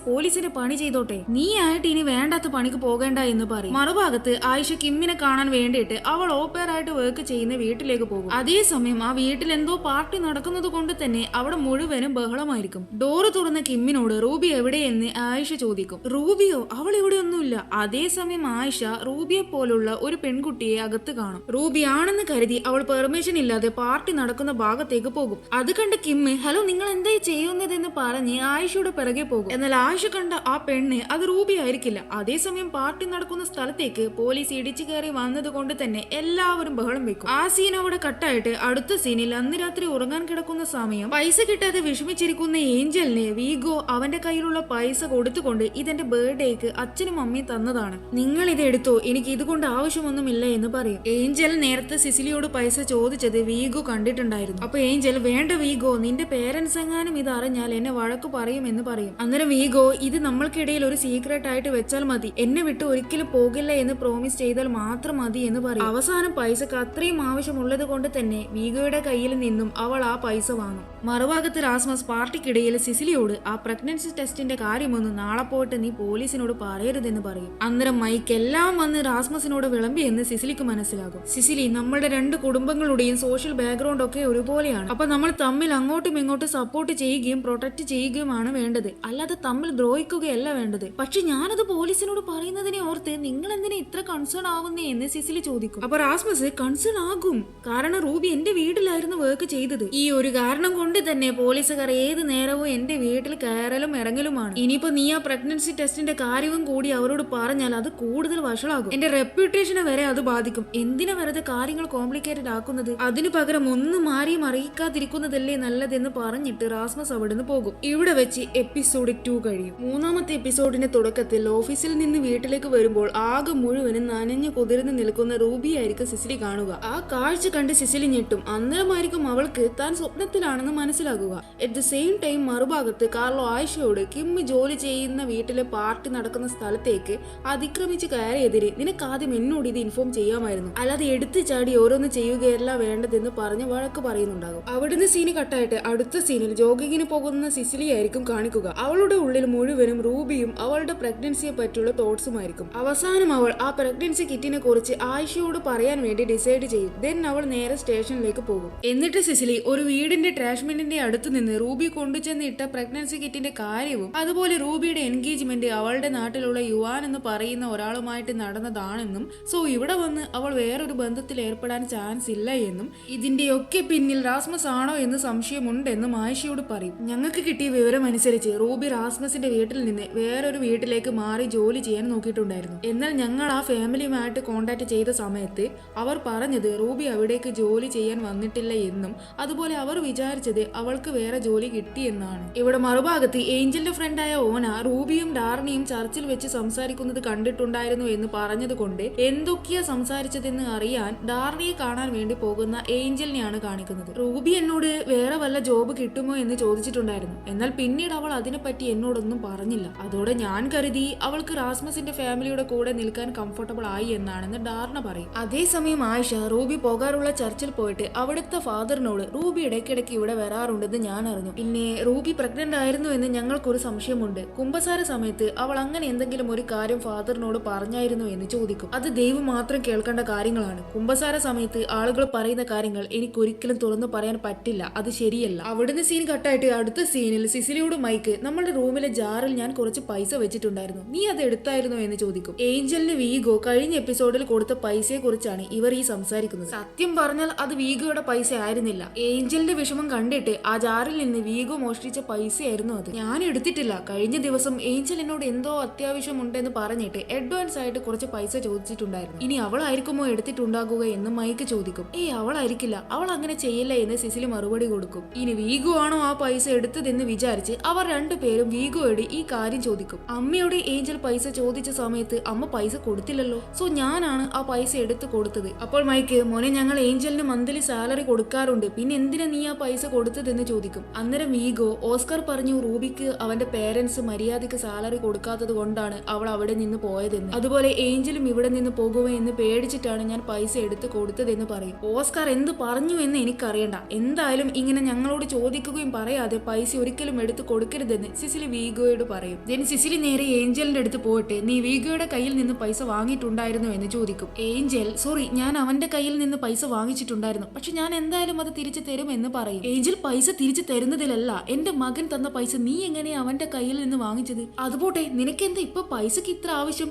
പോലീസിന്റെ പണി ചെയ്തോട്ടെ, നീ ആയിട്ട് ഇനി വേണ്ടാത്ത പണിക്ക് പോകേണ്ട എന്ന് പറയും. മറുഭാഗത്ത് ആയിഷ കിമ്മിനെ കാണാൻ വേണ്ടിയിട്ട് അവൾ ഓപ്പറായിട്ട് വർക്ക് ചെയ്യുന്ന വീട്ടിലേക്ക് പോകും. അതേസമയം ആ വീട്ടിൽ എന്തോ പാർട്ടി നടക്കുന്നത് കൊണ്ട് തന്നെ അവിടെ മുഴുവനും ബഹളമായിരിക്കും. ഡോറ് തുറന്ന കിമ്മിനോട് റൂബി എവിടെയെന്ന് ആയിഷ ചോദിക്കും. റൂബിയോ? അവൾ ഇവിടെ ഒന്നുമില്ല. അതേസമയം ആയിഷ റൂബിയെ പോലുള്ള ഒരു പെൺകുട്ടിയെ അകത്ത് കാണും. റൂബി ആണെന്ന് കരുതി അവൾ പെർമിഷൻ ഇല്ലാതെ പാർട്ടി നടക്കുന്ന ഭാഗത്തേക്ക് പോകും. അത് കണ്ട കിമ്മ്, ഹലോ നിങ്ങൾ എന്തായി ചെയ്യുന്നതെന്ന് പറഞ്ഞ് ആയിഷയുടെ പിറകെ പോകും. എന്നാൽ ആയിഷ കണ്ട ആ പെണ്ണ് അത് റൂബി ആയിരിക്കില്ല. അതേസമയം പാർട്ടി നടക്കുന്ന സ്ഥലത്തേക്ക് പോലീസ് ഇടിച്ചു കയറി വന്നത് കൊണ്ട് തന്നെ എല്ലാവരും ബഹളം വെക്കും. ആ സീൻ അവിടെ കട്ടായിട്ട് അടുത്ത സീനിൽ അന്ന് രാത്രി ഉറങ്ങാൻ കിടക്കുന്ന സമയം പൈസ കിട്ടാതെ വിഷമിച്ചിരിക്കുന്ന ഏഞ്ചലിന് വീഗോ അവന്റെ കയ്യിലുള്ള പൈസ കൊടുത്തുകൊണ്ട് ഇതെന്റെ ബർത്ത്ഡേക്ക് അച്ഛനും അമ്മയും തന്നതാണ്, നിങ്ങൾ ഇത് എടുത്തോ, എനിക്ക് ഇതുകൊണ്ട് ആവശ്യമൊന്നുമില്ല എന്ന് പറയും. ഏഞ്ചൽ നേരത്തെ സിസിലിയോട് പൈസ ചോദിച്ചത് വീഗോ കണ്ടിട്ടുണ്ടായിരുന്നു. അപ്പൊ ഏഞ്ചൽ, വേണ്ട വീഗോ, നിന്റെ പേരൻസ് എങ്ങാനും ഇത് അറിഞ്ഞാൽ എന്നെ വഴക്ക് പറയുമെന്ന് പറയും. അന്നേരം വീഗോ, ഇത് നമ്മൾക്കിടയിൽ ഒരു സീക്രട്ട് ആയിട്ട് വെച്ചാൽ മതി, എന്നെ വിട്ട് ഒരിക്കലും പോകില്ല എന്ന് പ്രോമിസ് ചെയ്താൽ മാത്രം മതി എന്ന് പറയും. അവസാനം പൈസക്ക് അത്രയും ആവശ്യമുള്ളത് കൊണ്ട് തന്നെ വീഗോയുടെ കയ്യിൽ നിന്നും അവൾ ആ പൈസ വാങ്ങും. മറുഭാഗത്ത് റാസ്മസ് പാർട്ടിക്കിടയിൽ സിസിലിയോട് ആ പ്രഗ്നൻസി ടെസ്റ്റിന്റെ കാര്യമൊന്നും നാളെ പോയിട്ട് നീ പോലീസിനോട് പറയരുതെന്ന് പറയും. അന്നേരം മൈക്ക് എല്ലാം വന്ന് റാസ്മസിനോട് വിളമ്പിയെന്ന് സിസിലിക്ക് മനസ്സിലാകും. സിസിലി, നമ്മുടെ രണ്ട് കുടുംബങ്ങളുടെയും സോഷ്യൽ ബാക്ക്ഗ്രൗണ്ട് ഒക്കെ ഒരുപോലെയാണ്. അപ്പൊ നമ്മൾ തമ്മിൽ അങ്ങോട്ടും ഇങ്ങോട്ടും സപ്പോർട്ട് ചെയ്യുകയും പ്രൊട്ടക്ട് ചെയ്യുകയുമാണ് വേണ്ടത്, അല്ലാതെ തമ്മിൽ ദ്രോഹിക്കുകയല്ല വേണ്ടത്. പക്ഷെ ഞാനത് പോലീസിനോട് പറയുന്നതിനെ ഓർത്ത് നിങ്ങൾ എന്തിനാ ഇത്ര കൺസേൺ ആവുന്നേ എന്ന് സിസിലി ചോദിക്കും. അപ്പൊ റാസ്മസ്, കൺസേൺ ആകും, കാരണം റൂബി എന്റെ വീട്ടിലായിരുന്നു വർക്ക് ചെയ്തത്. ഈ ഒരു കാരണം കൊണ്ട് തന്നെ പോലീസുകാർ ഏത് നേരവും എന്റെ വീട്ടിൽ കയറലും ഇറങ്ങലുമാണ്. ഇനിയിപ്പോ നീ ആ പ്രഗ്നൻസി ടെസ്റ്റിന്റെ കാര്യവും കൂടി അവരോട് പറഞ്ഞാൽ അത് കൂടുതൽ വഷളാകും, എന്റെ റെപ്യൂട്ടേഷനെ വരെ അത് ബാധിക്കും. എന്തിനാ വെറുതെ കാര്യങ്ങൾ കോംപ്ലിക്കേറ്റഡ് ആക്കുന്നത്, അതിനു പകരം ഒന്നും ആരെയും അറിയിക്കാതിരിക്കുന്നതല്ലേ നല്ലതെന്ന് പറഞ്ഞിട്ട് റാസ്മസ് അവിടുന്ന് പോകും. ഇവിടെ വെച്ച് എപ്പിസോഡ് 2 കഴിയും. മൂന്നാമത്തെ എപ്പിസോഡിന്റെ തുടക്കത്തിൽ ഓഫീസിൽ നിന്ന് വീട്ടിലേക്ക് വരുമ്പോൾ ആകെ മുഴുവനും നനഞ്ഞു കുതിർന്ന് നിൽക്കുന്ന റൂബിയായിരിക്കും സിസിലി കാണുക. ആ കാഴ്ച കണ്ട് സിസിലി ഞെട്ടും. അന്നേരമായിരിക്കും അവൾക്ക് താൻ സ്വപ്നത്തിലാണെന്ന് മനസ്സിലാകുക. അറ്റ് ദ സെയിം ടൈം മറുഭാഗത്ത് കാർലോ ആയിഷയോട് കിം ജോലി ചെയ്യുന്ന വീട്ടിലെ പാർട്ടി നടക്കുന്ന സ്ഥലത്തേക്ക് അതിക്രമിച്ച് കയറിയതിന് നിനക്ക് ആദ്യം എന്നോട് ഇത് ഇൻഫോം ചെയ്യാമായിരുന്നു, അല്ലാതെ എടുത്തു ചാടി ഓരോന്ന് ചെയ്യുകയല്ല വേണ്ടതെന്ന് പറഞ്ഞ് വഴക്ക് പറയുന്നുണ്ടാകും. അവിടുന്ന് സീന് കട്ടായിട്ട് അടുത്ത സീനിൽ ജോഗിങ്ങിന് പോകുന്ന സിസിലി ആയിരിക്കും കാണിക്കുക. അവളുടെ ഉള്ളിൽ മുഴുവനും റൂബിയും അവളുടെ പ്രഗ്നൻസിയെ പറ്റിയുള്ള തോട്ട്സുമായിരിക്കും. അവസാനം അവൾ ആ പ്രഗ്നൻസി കിറ്റിനെ കുറിച്ച് ആയിഷയോട് പറയാൻ വേണ്ടി ഡിസൈഡ് ചെയ്യും. ദെൻ അവൾ നേരെ സ്റ്റേഷനിലേക്ക് പോകും. എന്നിട്ട് സിസിലി ഒരു വീടിന്റെ ട്രാഷ്മിന്റെ അടുത്ത് നിന്ന് റൂബി കൊണ്ടുചെന്ന് ഇട്ട പ്രഗ്നൻസി കിറ്റിന്റെ കാര്യവും അതുപോലെ റൂബിയുടെ എൻഗേജ്മെന്റ് അവളുടെ നാട്ടിലുള്ള യുവാൻ എന്ന് പറയുന്ന ഒരാളുമായിട്ട് നടന്നതാണെന്നും സോ ഇവിടെ വന്ന് അവൾ വേറൊരു ബന്ധത്തിൽ ഏർപ്പെടാൻ ചാൻസ് ഇല്ല എന്നും ഇതിന്റെയൊക്കെ പിന്നിൽ റാസ്മസ് ആണോ എന്ന് സംശയമുണ്ടെന്നും ആയിഷയോട് പറയും. ഞങ്ങൾക്ക് കിട്ടിയ വിവരം അനുസരിച്ച് റൂബി റാസ്മസിന്റെ വീട്ടിൽ നിന്ന് വേറൊരു വീട്ടിലേക്ക് മാറി ജോലി ചെയ്യാൻ നോക്കിയിട്ടുണ്ടായിരുന്നു. എന്നാൽ ഞങ്ങൾ ആ ഫാമിലിയുമായിട്ട് കോണ്ടാക്ട് ചെയ്ത സമയത്ത് അവർ പറഞ്ഞത് റൂബി അവിടേക്ക് ജോലി ചെയ്യാൻ വന്നിട്ടില്ല എന്നും അതുപോലെ അവർ വിചാരിച്ചത് അവൾക്ക് വേറെ ജോലി കിട്ടിയെന്നാണ്. ഇവിടെ മറുഭാഗത്ത് ഏഞ്ചലിന്റെ ഫ്രണ്ടായ ഓന റൂബിയും ഡാർണിയും ചർച്ചിൽ വെച്ച് സംസാരിക്കുന്നത് കണ്ടിട്ടുണ്ടായിരുന്നു എന്ന് പറഞ്ഞതുകൊണ്ട് എന്തൊക്കെയാ സംസാരിച്ചതെന്ന് അറിയാൻ ഡാർണിയെ കാണാൻ വേണ്ടി പോകുന്ന ഏഞ്ചലിനെയാണ് കാണിക്കുന്നത്. റൂബി എന്നോട് വേറെ വല്ല ജോബ് കിട്ടുമോ എന്ന് ചോദിച്ചിട്ടുണ്ടായിരുന്നു, എന്നാൽ പിന്നീട് അവൾ അതിനെപ്പറ്റി എന്നോടൊന്നും പറഞ്ഞില്ല. അതോടെ ഞാൻ കരുതി അവൾക്ക് റാസ്മസിന്റെ ഫാമിലിയുടെ കൂടെ നിൽക്കാൻ കംഫർട്ടബിൾ ആയി എന്നാണെന്ന് ഡാർണ പറയും. അതേസമയം ആയിഷ റൂബി പോകാറുള്ള ചർച്ചിൽ പോയിട്ട് അവിടുത്തെ ഫാദറിനോട് റൂബി ഇടയ്ക്കിടയ്ക്ക് ഇവിടെ വരാറുണ്ടെന്ന് ഞാൻ അറിഞ്ഞു, പിന്നെ റൂബി പ്രഗ്നന്റ് ആയിരുന്നു എന്ന് ഞങ്ങൾക്കൊരു സംശയമുണ്ട്, കുമ്പസാര സമയത്ത് അവൾ അങ്ങനെ എന്തെങ്കിലും ഒരു കാര്യം ഫാദറിനോട് പറഞ്ഞായിരുന്നു എന്ന് ചോദിക്കും. അത് ദൈവം മാത്രം കേൾക്കേണ്ട കാര്യങ്ങളാണ്, കുമ്പസാര സമയത്ത് ആളുകൾ പറയുന്ന കാര്യങ്ങൾ എനിക്കൊരിക്കലും തുറന്നു പറയാൻ പറ്റില്ല, അത് ശരിയല്ല. അവിടുന്ന് സീൻ കട്ടായിട്ട് അടുത്ത സീനിൽ സിസിലിയോട് മൈക്ക്, നമ്മുടെ റൂമിലെ ജാറിൽ ഞാൻ കുറച്ച് പൈസ വെച്ചിട്ടുണ്ടായിരുന്നു, നീ അത് എടുത്തായിരുന്നോ എന്ന് ചോദിക്കും. ഏഞ്ചലിന് വീഗോ കഴിഞ്ഞ എപ്പിസോഡിൽ കൊടുത്ത പൈസയെ കുറിച്ചാണ് ഇവർ ഈ സംസാരിക്കുന്നത്. സത്യം പറഞ്ഞാൽ അത് വീഗോയുടെ പൈസ ആയിരുന്നില്ല. ഏഞ്ചലിന്റെ വിഷമം കണ്ടിട്ട് ആ ജാറിൽ നിന്ന് വീഗോ മോഷ്ടിച്ച പൈസയായിരുന്നു അത്, ഞാൻ എടുത്തിട്ടില്ല. കഴിഞ്ഞ ദിവസം ഏഞ്ചൽ എന്നോട് എന്തോ അത്യാവശ്യമുണ്ടെന്ന് പറഞ്ഞിട്ട് അഡ്വാൻസ് ആയിട്ട് കുറച്ച് പൈസ ചോദിച്ചിട്ടുണ്ടായിരുന്നു, ഇനി അവളായിരിക്കുമോ എടുത്തിട്ടുണ്ടാകുക എന്ന് മൈക്ക് ചോദിക്കും. അവളായിരിക്കില്ല, അവൾ അങ്ങനെ ചെയ്യില്ല എന്ന് സിസിലി മറുപടി കൊടുക്കും. ഇനി വീഗോ ആണോ ആ പൈസ എടുത്തതെന്ന് വിചാരിച്ച് അവർ രണ്ടുപേരും വീഗോയോട് ഈ കാര്യം ചോദിക്കും. അമ്മയോട് ഏഞ്ചൽ പൈസ ചോദിച്ച സമയത്ത് അമ്മ പൈസ കൊടുത്തില്ലല്ലോ, സോ ഞാനാണ് ആ പൈസ എടുത്ത് കൊടുത്തത്. അപ്പോൾ മൈക്ക്, മോനെ ഞങ്ങൾ ഏഞ്ചലിന് മന്ത്ലി സാലറി കൊടുക്കാറുണ്ട്, പിന്നെ എന്തിനാ നീ ആ പൈസ കൊടുത്തതെന്ന് ചോദിക്കും. അന്നേരം വീഗോ, ഓസ്കർ പറഞ്ഞു റൂബിക്ക് അവന്റെ പേരൻസ് മര്യാദയ്ക്ക് സാലറി കൊടുക്കാത്തത് കൊണ്ടാണ് അവൾ അവിടെ നിന്ന് പോയതെന്ന്. അതുപോലെ ഏഞ്ചലും ഇവിടെ നിന്ന് പോകുമോ എന്ന് പേടിച്ചിട്ടാണ് ഞാൻ പൈസ എടുത്ത് കൊടുത്തതെന്ന് പറയും. ഓസ്കാർ എന്ത് പറഞ്ഞു എന്ന് എനിക്കറിയണ്ട, എന്തായാലും ഇങ്ങനെ ഞങ്ങളോട് ചോദിക്കുകയും പറയാതെ പൈസ ഒരിക്കലും എടുത്ത് കൊടുക്കരുതെന്ന് സിസിലി വീഗോയോട് പറയും. ദെൻ സിസിലി നേരെ ഏഞ്ചലിന്റെ അടുത്ത് പോയിട്ട് നീ വീഗോയുടെ കയ്യിൽ നിന്ന് പൈസ വാങ്ങിയിട്ടുണ്ടായിരുന്നു എന്ന് ചോദിക്കും. ഏഞ്ചൽ സോറി, ഞാൻ അവന്റെ കയ്യിൽ നിന്ന് പൈസ വാങ്ങിച്ചിട്ടുണ്ടായിരുന്നു, പക്ഷെ ഞാൻ എന്തായാലും അത് തിരിച്ചു തരും എന്ന് പറയും. ഏഞ്ചൽ പൈസ തിരിച്ചു തരുന്നതിലല്ല, എന്റെ മകൻ തന്ന പൈസ നീ എങ്ങനെയാ അവന്റെ കയ്യിൽ നിന്ന് വാങ്ങിച്ചത്? അതുപോട്ടെ, നിനക്കെന്താ ഇപ്പൊ പൈസക്ക് ഇത്ര ആവശ്യം?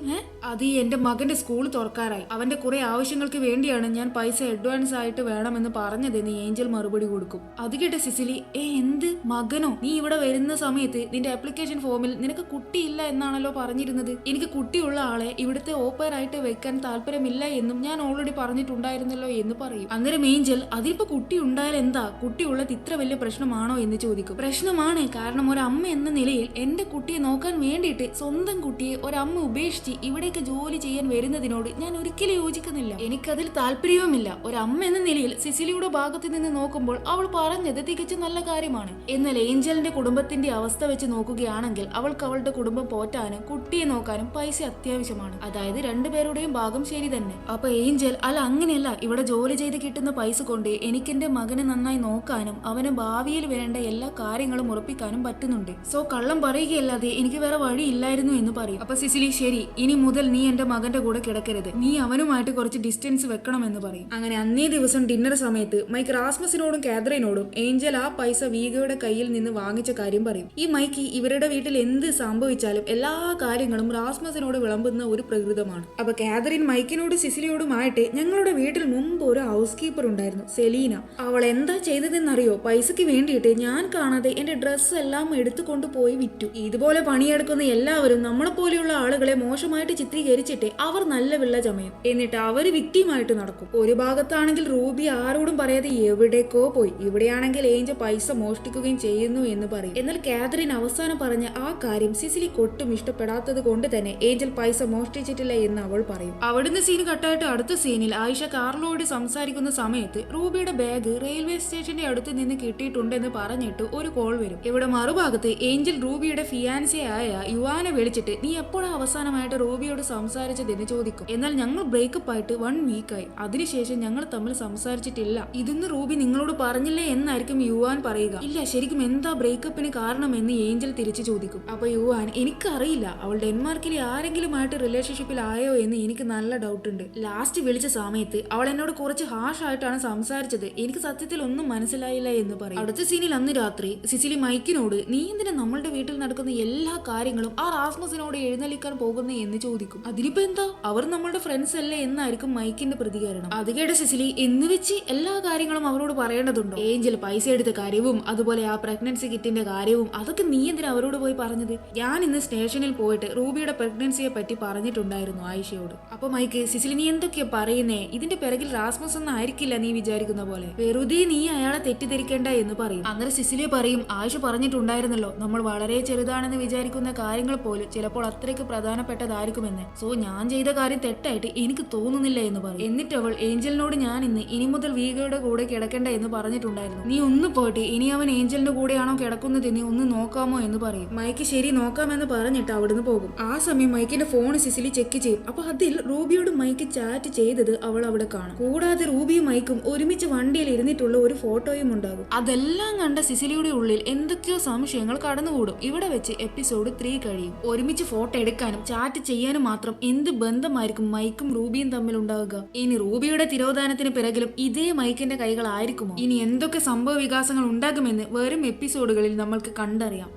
അത് എന്റെ മകന്റെ സ്കൂൾ തുറക്കാറായി, അവന്റെ കുറെ ആവശ്യങ്ങൾക്ക് വേണ്ടിയാണ് ഞാൻ പൈസ അഡ്വാൻസ് ആയിട്ട് വേണമെന്ന് പറഞ്ഞതെന്ന് ഏഞ്ചൽ മറുപടി കൊടുക്കും. അത് കേട്ട സിസിലി എന്ത് മകനോ? നീ ഇവിടെ വരുന്ന സമയത്ത് നിന്റെ ആപ്ലിക്കേഷൻ ഫോമിൽ നിനക്ക് കുട്ടിയില്ല എന്നാണല്ലോ പറഞ്ഞിരുന്നത്. എനിക്ക് കുട്ടിയുള്ള ആളെ ഇവിടുത്തെ ഓപ്പർ ആയിട്ട് വെക്കാൻ താല്പര്യമില്ല എന്നും ഞാൻ ഓൾറെഡി പറഞ്ഞിട്ടുണ്ടായിരുന്നല്ലോ എന്ന് പറയും. അന്നേരം ഏഞ്ചൽ അതിപ്പോ കുട്ടി ഉണ്ടായാൽ എന്താ, കുട്ടിയുള്ളത് ഇത്ര വലിയ പ്രശ്നമാണോ എന്ന് ചോദിക്കും. പ്രശ്നമാണ്, കാരണം ഒരമ്മ എന്ന നിലയിൽ എന്റെ കുട്ടിയെ നോക്കാൻ വേണ്ടിയിട്ട് സ്വന്തം കുട്ടിയെ ഒരമ്മ ഉപേക്ഷിച്ച് ഇവിടേക്ക് ജോലി ചെയ്യാൻ വരുന്നതിനോട് ഞാൻ ഒരിക്കലും യോജിക്കുന്നില്ല, എനിക്കതിൽ താല്പര്യവുമില്ല. ഒരമ്മ എന്ന നിലയിൽ സിസിലിയുടെ ഭാഗത്ത് നിന്ന് നോക്കുമ്പോൾ അവൾ പറഞ്ഞത് തികച്ചും നല്ല കാര്യമാണ്. എന്നാൽ ഏഞ്ചലിന്റെ കുടുംബത്തിന്റെ അവസ്ഥ വെച്ച് നോക്കുകയാണെങ്കിൽ അവൾക്ക് അവളുടെ കുടുംബം പോറ്റാനും കുട്ടിയെ നോക്കാനും പൈസ അത്യാവശ്യമാണ്. അതായത് രണ്ടുപേരുടെയും ഭാഗം ശരി തന്നെ. അപ്പൊ ഏഞ്ചൽ അല്ല, അങ്ങനെയല്ല, ഇവിടെ ജോലി ചെയ്ത് കിട്ടുന്ന പൈസ കൊണ്ട് എനിക്ക് എന്റെ മകനെ നന്നായി നോക്കാനും അവന് ഭാവിയിൽ വേണ്ട എല്ലാ കാര്യങ്ങളും ഉറപ്പിക്കാനും പറ്റുന്നുണ്ട്. സോ കള്ളം പറയുകയല്ലാതെ എനിക്ക് വേറെ വഴിയില്ലായിരുന്നു എന്ന് പറയും. അപ്പൊ സിസിലി ശരി, ഇനി മുതൽ നീ എന്റെ മകന്റെ കൂടെ കിടക്കരുത്, നീ അവനുമായിട്ട് കുറച്ച് ഡിസ്റ്റൻസ് വെക്കണം എന്ന് പറയും. അങ്ങനെ അന്നേ ദിവസം ഡിന്നർ സമയത്ത് മൈക്ക് റാസ്മസിനോടും കാതറിനോടും ഏഞ്ചൽ ആ പൈസ വീഗോയുടെ കയ്യിൽ നിന്ന് വാങ്ങിച്ച കാര്യം പറയും. ഈ മൈക്ക് ഇവരുടെ വീട്ടിൽ എന്ത് സംഭവിച്ചാലും എല്ലാ കാര്യങ്ങളും റാസ്മസിനോട് വിളമ്പുന്ന ഒരു പ്രകൃതമാണ്. അപ്പൊ കാതറിൻ മൈക്കിനോട് സിസിലിയോടുമായിട്ട് ഞങ്ങളുടെ വീട്ടിൽ മുമ്പ് ഒരു ഹൗസ് കീപ്പർ ഉണ്ടായിരുന്നു, സെലീന. അവൾ എന്താ ചെയ്തതെന്നറിയോ? പൈസക്ക് വേണ്ടിയിട്ട് ഞാൻ കാണാതെ എന്റെ ഡ്രസ്സ് എല്ലാം എടുത്തുകൊണ്ട് പോയി വിറ്റു. ഇതുപോലെ പണിയെടുക്കുന്ന എല്ലാവരും നമ്മളെ പോലെയുള്ള ആളുകളെ മോശമായിട്ട് ചിത്രീകരിച്ചിട്ട് അവർ നല്ല വിള്ള ചമയും, എന്നിട്ട് അവര് വിക്ടിമായിട്ട് നടക്കും. ഒരു ഭാഗത്താണെങ്കിൽ റൂബി ആരോടും പറയാതെ എവിടേക്കോ പോയി, ഇവിടെയാണെങ്കിൽ ഏഞ്ചൽ പൈസ മോഷ്ടിക്കുകയും ചെയ്യുന്നു എന്ന് പറയും. എന്നാൽ കാതറിൻ അവസാനം പറഞ്ഞ ആ കാര്യം സിസിലിക്ക് ഒട്ടും ഇഷ്ടപ്പെടാത്തത് കൊണ്ട് തന്നെ ഏഞ്ചൽ പൈസ മോഷ്ടിച്ചിട്ടില്ല എന്ന് അവൾ പറയും. അവിടുന്ന് സീൻ കട്ടായിട്ട് അടുത്ത സീനിൽ ആയിഷ കാർലോയോട് സംസാരിക്കുന്ന സമയത്ത് റൂബിയുടെ ബാഗ് റെയിൽവേ സ്റ്റേഷന്റെ അടുത്ത് നിന്ന് കിട്ടിയിട്ടുണ്ടെന്ന് പറഞ്ഞിട്ട് ഒരു കോൾ വരും. ഇവിടെ മറുഭാഗത്ത് ഏഞ്ചൽ റൂബിയുടെ ഫിയാൻസി ആയ യുവാനെ വിളിച്ചിട്ട് നീ എപ്പോഴാണ് അവസാനമായിട്ട് റൂബിയോട് സംസാരിച്ചതെന്ന് ചോദിക്കും. എന്നാൽ ഞങ്ങൾ ബ്രേക്കപ്പ് ആയിട്ട് 1 വീക്കായി, അതിനുശേഷം ഞങ്ങൾ തമ്മിൽ സംസാരിച്ചിട്ടില്ല, ഇതൊന്നും റൂബി നിങ്ങളോട് പറഞ്ഞില്ലേ എന്നായിരിക്കും യുവാൻ പറയുക. ഇല്ല, ശരിക്കും എന്താ ബ്രേക്കപ്പിന് കാരണമെന്ന് ഏഞ്ചൽ തിരിച്ചു ചോദിക്കും. അപ്പൊ യുവാൻ എനിക്കറിയില്ല, അവൾ ഡെൻമാർക്കിലെ ആരെങ്കിലുമായിട്ട് റിലേഷൻഷിപ്പിൽ ആയോ എന്ന് എനിക്ക് നല്ല ഡൗട്ട് ഉണ്ട്. ലാസ്റ്റ് വിളിച്ച സമയത്ത് അവൾ എന്നോട് കുറച്ച് ഹാഷ് ആയിട്ടാണ് സംസാരിച്ചത്, എനിക്ക് സത്യത്തിൽ ഒന്നും മനസ്സിലായില്ല എന്ന് പറയും. അടുത്ത സീനിൽ അന്ന് രാത്രി സിസിലി മൈക്കിനോട് നീ എന്തിനാ നമ്മളുടെ വീട്ടിൽ നടക്കുന്ന എല്ലാ കാര്യങ്ങളും ആ റാസ്മസിനോട് എഴുന്നള്ളിക്കാൻ പോകുന്നു എന്ന് ചോദിക്കും. അതിനിപ്പോ എന്താ, അവർ നമ്മളുടെ ഫ്രണ്ട്സ് അല്ലേ എന്നായിരിക്കും മൈക്കിന്റെ പ്രതികരണം. അത് കേട്ട സിസിലി എന്ന് വെച്ച് എല്ലാ കാര്യങ്ങളും അവരോട് പറയേണ്ടതുണ്ടോ? ഏഞ്ചൽ പൈസ എടുത്ത കാര്യവും അതുപോലെ ആ പ്രഗ്നൻസി കിറ്റിന്റെ കാര്യവും അതൊക്കെ നീ എന്തിനാ അവരോട് പോയി പറഞ്ഞത്? ഞാൻ ഇന്ന് സ്റ്റേഷനിൽ പോയിട്ട് റൂബിയുടെ പ്രഗ്നൻസിയെ പറ്റി പറഞ്ഞിട്ടുണ്ടായിരുന്നു ആയിഷയോട്. അപ്പൊ മൈക്ക് സിസിലി നീ എന്തൊക്കെയാ പറയുന്നേ, ഇതിന്റെ പിറകിൽ റാസ്മസ് ഒന്നും ആയിരിക്കില്ല നീ വിചാരിക്കുന്ന പോലെ, വെറുതെ നീ അയാളെ തെറ്റിദ്ധരിക്കേണ്ട എന്ന് പറയും. അന്നേരം സിസിലി പറയും ആയിഷ പറഞ്ഞിട്ടുണ്ടായിരുന്നല്ലോ നമ്മൾ വളരെ ചെറുതാണെന്ന് വിചാരിക്കുന്ന കാര്യങ്ങൾ പോലും ചിലപ്പോൾ അത്രയ്ക്ക് പ്രധാനപ്പെട്ടതായിരിക്കുമെന്ന്, സോ ഞാൻ ചെയ്ത കാര്യം തെറ്റായിട്ട് എനിക്ക് തോന്നുന്നില്ല എന്ന് പറയും. എന്നിട്ട് അവൾ ഏഞ്ചലിനോട് ഞാൻ ഇനി മുതൽ വീഗയുടെ കൂടെ കിടക്കണ്ട എന്ന് പറഞ്ഞിട്ടുണ്ടായിരുന്നു, നീ ഒന്ന് പോയിട്ട് ഇനി അവൻ ഏഞ്ചലിന്റെ കൂടെയാണോ കിടക്കുന്നത് നീ ഒന്ന് നോക്കാമോ എന്ന് പറയും. മൈക്ക് ശരി നോക്കാമെന്ന് പറഞ്ഞിട്ട് അവിടുന്ന് പോകും. ആ സമയം മൈക്കിന്റെ ഫോൺ സിസിലി ചെക്ക് ചെയ്യും. അപ്പൊ അതിൽ റൂബിയോട് മൈക്ക് ചാറ്റ് ചെയ്തത് അവൾ അവിടെ കാണും. കൂടാതെ റൂബിയും മൈക്കും ഒരുമിച്ച് വണ്ടിയിൽ ഇരുന്നിട്ടുള്ള ഒരു ഫോട്ടോയും ഉണ്ടാകും. അതെല്ലാം കണ്ട സിസിലിയുടെ ഉള്ളിൽ എന്തൊക്കെയോ സംശയങ്ങൾ കടന്നുകൂടും. ഇവിടെ വെച്ച് എപ്പിസോഡ് 3 കഴിയും. ഒരുമിച്ച് ഫോട്ടോ എടുക്കാനും ചാറ്റ് ചെയ്യാനും മാത്രം എന്ത് ബന്ധമായിരിക്കും മൈക്കും റൂബിയും തമ്മിൽ ഉണ്ടാവുക? ഇനി റൂബിയുടെ തിരോധാനത്തിന് പിറകിലും ഇതേ മൈക്കിന്റെ കൈകളായിരിക്കുമോ? ഇനി എന്തൊക്കെ സംഭവ വികാസങ്ങൾ ഉണ്ടാകുമെന്ന് വരും എപ്പിസോഡുകളിൽ നമ്മൾക്ക് കണ്ടറിയാം.